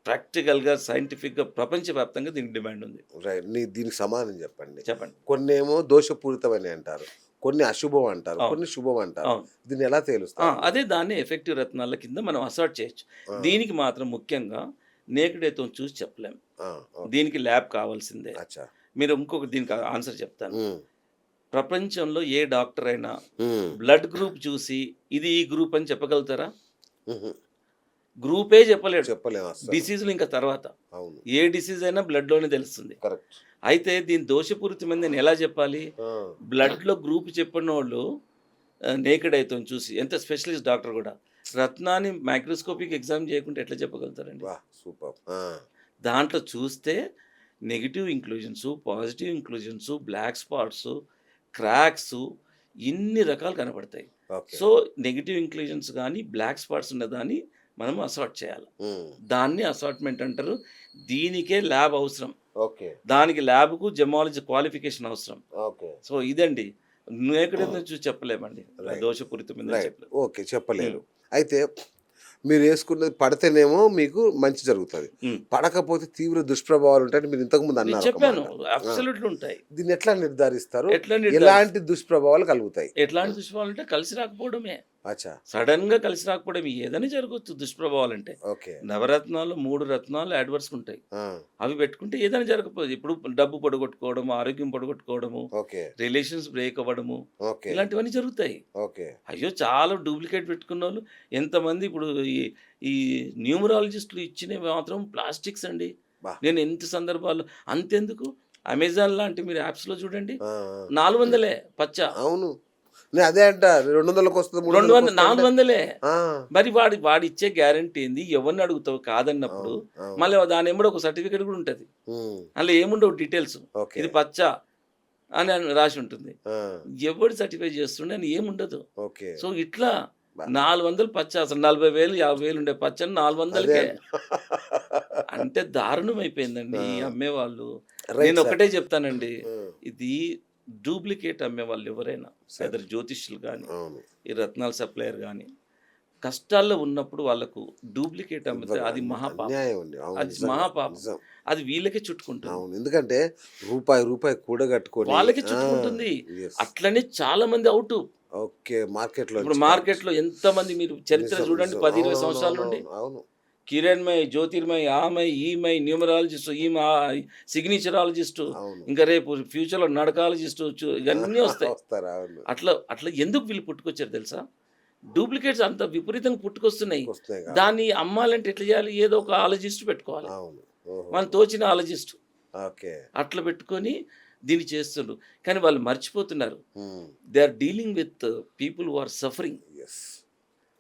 ప్రాక్టికల్గా సైంటిఫిక్గా ప్రపంచవ్యాప్తంగా దీనికి డిమాండ్ ఉంది. రైట్. దీనికి సమాధానం చెప్పండి. చెప్పండి. కొన్ని ఏమో దోషపూరితమని అంటారు, కొన్ని అశుభం అంటారు, అవును. కొన్ని శుభం అంటారు. అవును. దీన్ని ఎలా తేలుస్తారు? అదే దాన్ని ఎఫెక్టివ్ రత్నాల కింద మనం అసార్ట్ చేయొచ్చు. దీనికి మాత్రం ముఖ్యంగా నేకుడేతో చూసి చెప్పలేం. ఓకే. దీనికి ల్యాబ్ కావాల్సిందే. అచ్చా. మీరు ఇంకొక దీనికి ఆన్సర్ చెప్తాను. మ్మ్. ప్రపంచంలో ఏ డాక్టర్ అయినా మ్మ్. బ్లడ్ గ్రూప్ చూసి ఇది ఈ గ్రూప్ అని చెప్పగలుగుతారా? మ్మ్. గ్రూపే చెప్పలేడు. చెప్పలేము అసలు. డిసీజులు ఇంకా తర్వాత అవును, ఏ డిసీజ్ అయినా బ్లడ్లోనే తెలుస్తుంది. కరెక్ట్. అయితే దీని దోషపూరితమైంది నేను ఎలా చెప్పాలి? ఆ, బ్లడ్లో గ్రూప్ చెప్పిన వాళ్ళు నేకెడ్ అవుతాం చూసి, ఎంత స్పెషలిస్ట్ డాక్టర్ కూడా రత్నాన్ని మైక్రోస్కోపిక్ ఎగ్జామ్ చేయకుండా ఎట్లా చెప్పగలుగుతారండి? వా, సూపర్. దాంట్లో చూస్తే negative inclusions, positive inclusions, black spots, cracks, ఇన్ని రకాలు కనపడతాయి. ఓకే. సో నెగిటివ్ ఇంక్లూజన్స్ కానీ బ్లాక్ స్పాట్స్ ఉన్నదాన్ని మనం అసార్ట్ చేయాలి. మ్మ్. దాన్ని అసార్ట్మెంట్ అంటారు. దీనికే ల్యాబ్ అవసరం. ఓకే, దానికి ల్యాబ్కు జెమాలజీ క్వాలిఫికేషన్ అవసరం. ఓకే, సో ఇదండి, నువ్వు ఎక్కడైనా చూసి చెప్పలేమండి, Right. దోషపూరితమైన రైట్. చెప్పలేము. ఓకే, చెప్పలేరు. అయితే మీరు వేసుకున్నది పడితేనేమో మీకు మంచి జరుగుతుంది, ఉమ్. పడకపోతే తీవ్ర దుష్ప్రభావాలు ఉంటాయని మీరు ఇంతకు ముందు నేను అన్నారు ఒక చెప్పాను, మాట. అబ్సల్యూట్లీ ఉంటాయి. దీన్ని ఎట్లా నిర్ధారిస్తారు? ఎట్లా నిర్ధారిస్తారు? ఎలాంటి దుష్ప్రభావాలు కలుగుతాయి? ఎట్లాంటి దుష్ప్రభావాలు అంటే కలిసి రాకపోవడమే. అచ్చా. సడన్ గా కలిసి రాకపోవడం ఏదైనా జరగవచ్చు. దుష్ప్రభావాలు అంటే ఓకే. నవరత్నాలు 3 రత్నాలు అడ్వర్స్ ఉంటాయి. ఆ, అవి పెట్టుకుంటే ఏదైనా జరగకపోదు. ఇప్పుడు డబ్బు పొడగొట్టుకోవడము, ఆరోగ్యం పొడగొట్టుకోవడము, ఓకే, రిలేషన్స్ బ్రేక్ అవ్వడము, ఓకే, ఇలాంటివన్నీ జరుగుతాయి. ఓకే. అయ్యో చాలా డూప్లికేట్ పెట్టుకున్న వాళ్ళు ఎంతమంది. ఇప్పుడు ఈ న్యూమరాలజిస్టులు ఇచ్చినవి మాత్రం ప్లాస్టిక్స్ అండి. బా. నేను ఎంత సందర్భాల్లో, అంతెందుకు అమెజాన్ లాంటి మీరు యాప్స్లో చూడండి, ఆ, 400 పచ్చ, అవును. నేను అదే అంట, 200లకు వస్తుంది, 200, 400. ఆ, మరి వాడి ఇచ్చే గ్యారంటీ ఏంది? ఎవరిని అడుగుతావు కాదన్నప్పుడు? అవును. మళ్ళీ దాని ఏమో ఒక సర్టిఫికేట్ కూడా ఉంటుంది, ఉమ్, అందులో ఏముండవు డీటెయిల్స్. ఓకే. ఇది పచ్చ అని రాసి ఉంటుంది. ఆ, ఎవడు సర్టిఫై చేస్తుండే అని ఏముండదు. ఓకే. సో ఇట్లా 400 పచ్చ, అసలు 40,000 50,000 ఉండే పచ్చని 400కే. అంటే దారుణం అయిపోయిందండి ఈ అమ్మేవాళ్ళు. Right, నేను sir. ఒకటే చెప్తానండి, ఉమ్, ఇది డూప్లికేట్ అమ్మేవాళ్ళు ఎవరైనా, ఎదరు జ్యోతిష్యులు కానీ, అవును. ఈ రత్నాల సప్లయర్ కానీ, కష్టాల్లో ఉన్నప్పుడు వాళ్ళకు డూప్లికేట్ అమ్మితే అది మహాపాపం. అన్యాయం అండి. అవును, అది నిజంగా, మహాపాపం. నిజం. అది వీళ్ళకే చుట్టుకుంటుంది, అవును, ఎందుకంటే రూపాయి కూడగట్టుకొని వాళ్ళకే చుట్టుకుంటుంది. yes. అట్లనే చాలా మంది అవుట్. ఓకే, మార్కెట్లో ఇప్పుడు మార్కెట్లో ఎంతమంది మీరు చరిత్ర చూడండి, 10-20 సంవత్సరాల నుండి అవును, కిరణ్మయ్, జ్యోతిర్మయ్, ఆమయ్, ఈమయ్, న్యూమరాలజిస్ట్, ఈమె సిగ్నేచరాలజిస్టు, అవును. ఇంకా రేపు ఫ్యూచర్లో నడకాలజిస్టు, ఇవన్నీ వస్తాయి. వస్తారా? అవును, అట్లా ఎందుకు వీళ్ళు పుట్టుకొచ్చారు తెలుసా? డూప్లికేట్స్ అంత విపరీతంగా పుట్టుకొస్తున్నాయి. వస్తాయి కదా. దాన్ని అమ్మాలంటే ఎట్లా చేయాలి? ఏదో ఒక ఆలజిస్ట్ పెట్టుకోవాలి, అవును, ఓహో, మనం తోచిన ఆలజిస్ట్. ఓకే. అట్లా పెట్టుకొని దీన్ని చేస్తున్నారు. కానీ వాళ్ళు మర్చిపోతున్నారు, um, they are dealing with people who are suffering. yes.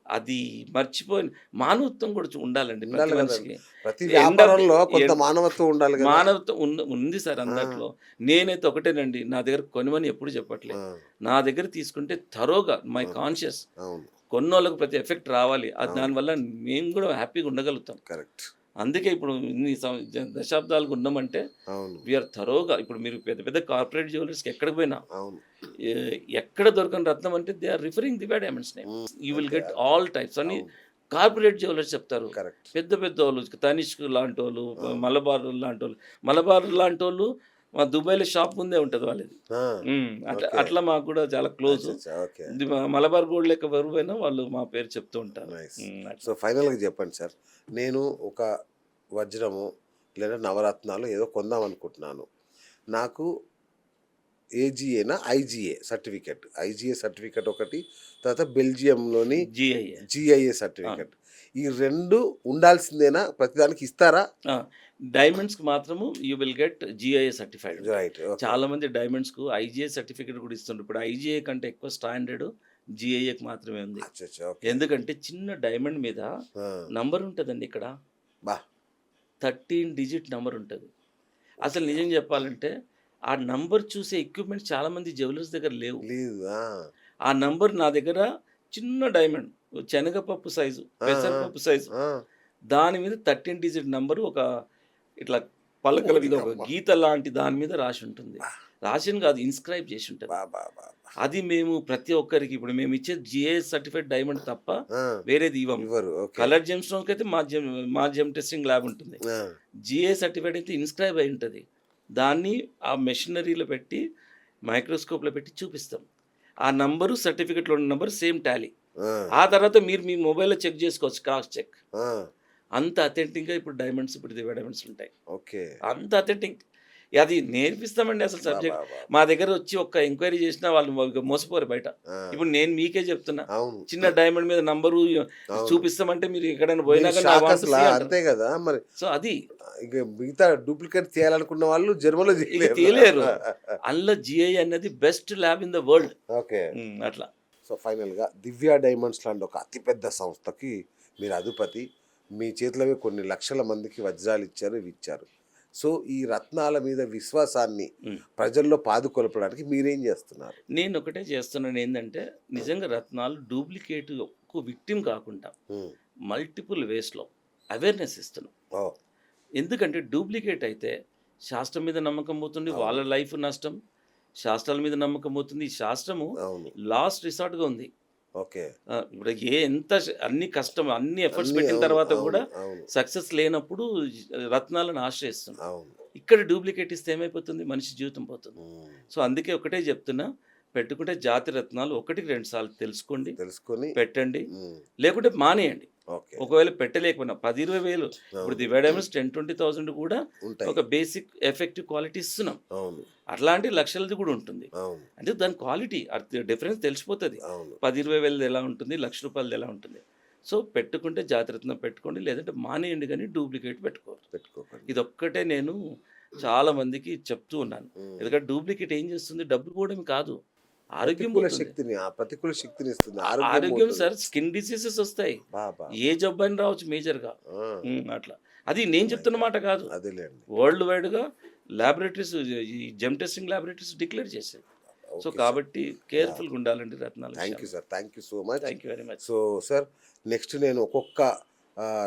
అది మర్చిపోయిన మానవత్వం కూడా ఉండాలండి ప్రతి ఉండాలి కదా. మనిషికి. ప్రతి End of వ్యాపారంలో the- కొంత end- మానవత్వం ఉండాలి కదా. మానవత్వం ఉంది సార్ అందట్లో. నేనైతే ఒకటేనండి, నా దగ్గర కొనమని ఎప్పుడు చెప్పట్లేదు. ఆ, నా దగ్గర తీసుకుంటే థరోగా మై కాన్షియస్, అవును, కొన్నోళ్ళకు ప్రతి ఎఫెక్ట్ రావాలి. అది దానివల్ల మేము కూడా హ్యాపీగా ఉండగలుగుతాం. కరెక్ట్. అందుకే ఇప్పుడు ఇన్ని దశాబ్దాలకు ఉన్నామంటే అవును, వీఆర్ థరోగా. ఇప్పుడు మీరు పెద్ద పెద్ద కార్పొరేట్ జ్యువెలర్స్కి ఎక్కడికి పోయినా అవును, ఎక్కడ దొరకని రత్నం అంటే they are referring the diamonds name. You will get all types అని కార్పొరేట్ జ్యువెలర్స్ చెప్తారు. కరెక్ట్. పెద్ద పెద్ద వాళ్ళు తనిష్క్ లాంటి వాళ్ళు, మలబార్ లాంటి వాళ్ళు. మలబార్ లాంటి వాళ్ళు మా దుబాయ్‌లో షాప్ ముందే ఉంటది వాళ్ళది. అట్లా ఓకే. అట్లా మాకు కూడా చాలా క్లోజ్. ఓకే. ఇది మలబార్ గోల్డ్ లెక్క బరువైనా వాళ్ళు మా పేరు చెప్తూ ఉంటారు. నైస్. అట్లా. సో ఫైనల్గా చెప్పండి సార్, నేను ఒక వజ్రము లేదా నవరత్నాలు ఏదో కొందాం అనుకుంటున్నాను. నాకు ఏజీఏనా ఐజీఏ సర్టిఫికెట్, ఐజీఏ సర్టిఫికెట్ ఒకటి, తర్వాత బెల్జియంలోని జీఐఏ. జిఐఏ సర్టిఫికెట్, ఈ రెండు ఉండాల్సిందేనా? ప్రతిదానికి ఇస్తారా? డైమండ్స్‌కి మాత్రము you will get GIA certified. Right. చాలా మంది డైమండ్స్‌కు ఐజీఏ సర్టిఫికేట్ కూడా ఇస్తుండ్రు. ఇప్పుడు ఐజీఏ కంటే ఎక్కువ స్టాండర్డ్ జీఐఏకి మాత్రమే ఉంది. ఎందుకంటే చిన్న డైమండ్ మీద నంబర్ ఉంటుందండి. ఇక్కడ బా 13 డిజిట్ నంబర్ ఉంటుంది. అసలు నిజం చెప్పాలంటే ఆ నంబర్ చూసే ఎక్విప్మెంట్ చాలా మంది జ్యువెలర్స్ దగ్గర లేవు. లేదు. ఆ నంబర్ నా దగ్గర చిన్న డైమండ్ శనగపప్పు సైజు, పెసరపప్పు సైజు, దాని మీద 13 డిజిట్ నంబరు ఒక ఇట్లా పలకల మీద ఒక గీత లాంటి దాని మీద రాసి ఉంటుంది. రాసిన కాదు, ఇన్స్క్రైబ్ చేసి ఉంటుంది. అది మేము ప్రతి ఒక్కరికి ఇప్పుడు మేము ఇచ్చే జిఏ సర్టిఫైడ్ డైమండ్ తప్ప వేరేది ఇవ్వము. కలర్ జెమ్ స్టోన్స్కి అయితే మా జెమ్ టెస్టింగ్ ల్యాబ్ ఉంటుంది. జిఏ సర్టిఫైడ్ అయితే ఇన్స్క్రైబ్ అయి ఉంటుంది. దాన్ని ఆ మెషినరీలో పెట్టి మైక్రోస్కోప్లో పెట్టి చూపిస్తాం. ఆ నంబరు సర్టిఫికెట్లో ఉన్న నంబర్ సేమ్ టాలీ. ఆ తర్వాత మీరు మీ మొబైల్లో చెక్ చేసుకోవచ్చు, క్రాస్ చెక్. అంత అథెంటిక్గా ఇప్పుడు డైమండ్స్, ఇప్పుడు దివ్య డైమండ్స్ ఉంటాయి. ఓకే. అంత అథెంటిక్. అది నేర్పిస్తామండి. అసలు సబ్జెక్ట్ మా దగ్గర వచ్చి ఒక్క ఎంక్వైరీ చేసినా వాళ్ళు మోసపోరు బయట. ఇప్పుడు నేను మీకే చెప్తున్నా, చిన్న డైమండ్ మీద నంబరు చూపిస్తామంటే మీరు ఎక్కడైనా పోయినా అంతే కదా మరి. సో అది మిగతా డూప్లికేట్ చేయాలనుకున్న వాళ్ళు జర్మలో తెలియలేరు. అందులో జిఐ అన్నది best lab in the world. Okay. అట్లా. సో ఫైనల్గా దివ్య డైమండ్స్ లాంటి ఒక అతిపెద్ద సంస్థకి మీరు అధిపతి. మీ చేతిలోనే కొన్ని లక్షల మందికి వజ్రాలు ఇచ్చారు, ఇవి ఇచ్చారు. సో ఈ రత్నాల మీద విశ్వాసాన్ని ప్రజల్లో పాదుకొల్పడానికి మీరేం చేస్తున్నారు? నేను ఒకటే చేస్తున్నాను, ఏంటంటే నిజంగా రత్నాలు డూప్లికేట్ విక్టిమ్ కాకుండా మల్టిపుల్ వేస్లో అవేర్నెస్ ఇస్తున్నాం. ఎందుకంటే డూప్లికేట్ అయితే శాస్త్రం మీద నమ్మకం పోతుంది, వాళ్ళ లైఫ్ నష్టం. శాస్త్రాల మీద నమ్మకం పోతుంది. ఈ శాస్త్రము లాస్ట్ రిసార్ట్గా ఉంది. ఓకే. ఇప్పుడు ఎంత అన్ని కష్టం, అన్ని ఎఫర్ట్స్ పెట్టిన తర్వాత కూడా సక్సెస్ లేనప్పుడు రత్నాలను ఆశ్రయిస్తున్నాం. ఇక్కడ డూప్లికేట్ ఇస్తే ఏమైపోతుంది? మనిషి జీవితం పోతుంది. సో అందుకే ఒకటే చెప్తున్నా, పెట్టుకుంటే జాతి రత్నాలు 1-2 సార్లు తెలుసుకొని పెట్టండి, లేకుంటే మానేయండి. ఒకవేళ పెట్టలేకపోయినా 10-20 వేలు, ఇప్పుడు ది డైమండ్స్ 10-20,000 కూడా ఒక బేసిక్ ఎఫెక్టివ్ క్వాలిటీ ఇస్తున్నాం. అట్లాంటి లక్షలది కూడా ఉంటుంది. అంటే దాని క్వాలిటీ డిఫరెన్స్ తెలిసిపోతుంది. 10-20 వేలది ఎలా ఉంటుంది, ₹1,00,000 ఎలా ఉంటుంది. సో పెట్టుకుంటే జాతిరత్నం పెట్టుకోండి, లేదంటే మానేయండి, కానీ డూప్లికేట్ పెట్టుకోకండి. ఇదొక్కటే నేను చాలా మందికి చెప్తూ ఉన్నాను. ఎందుకంటే డూప్లికేట్ ఏం చేస్తుంది? డబ్బులు పోవడం కాదు, ఆరోగ్యం ప్రతికూల శక్తిని ఇస్తుంది. ఆరోగ్యం సార్, స్కిన్ డిసీజెస్ వస్తాయి, ఏ జబ్బు అని రావచ్చు మేజర్గా. అట్లా అది నేను చెప్తున్న మాట కాదు, వరల్డ్ వైడ్గా ల్యాబొరేటరీస్, ఈ జెమ్ టెస్టింగ్ ల్యాబొరేటరీస్ డిక్లేర్ చేశాయి. సో కాబట్టి కేర్ఫుల్గా ఉండాలండి రత్నాలు. Thank you sir, thank you so much. Thank you very much. So sir, next నేను ఒక్కొక్క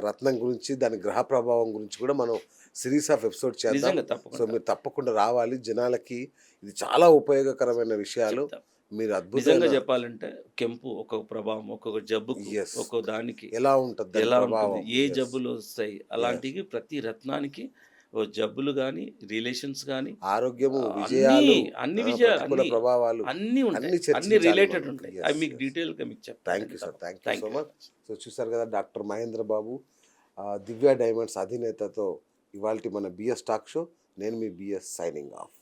రత్నం గురించి, దాని గ్రహ ప్రభావం గురించి కూడా మనం సిరీస్ ఆఫ్ ఎపిసోడ్ చేద్దాం. సో మీరు తప్పకుండా రావాలి. జనాలకి ఇది చాలా ఉపయోగకరమైన విషయాలు. మీరు అద్భుతంగా చెప్పాలంటే కెంపు ఒక్కొక్క ప్రభావం, ఒక్కొక్క జబ్బుకి, ఒక్కొక్క దానికి ఎలా ఉంటుంది, ఏ జబ్బులు వస్తాయి, అలాంటివి ప్రతి రత్నానికి జబ్బులు కానీ, రిలేషన్స్ కానీ, ఆరోగ్యము, విజయాలు, అన్ని విజయాలు, ప్రభావాలు అన్ని రిలేటెడ్ ఉంటాయి. అవి మీకు డీటెయిల్గా మీకు చెప్తాను. Thank you sir, thank you so much. So చూసారు కదా, డాక్టర్ మహేంద్ర బాబు, దివ్య డైమండ్స్ అధినేతతో ఇవాల్టి మన బిఎస్ టాక్ షో. నేను మీ బిఎస్ సైనింగ్ ఆఫ్.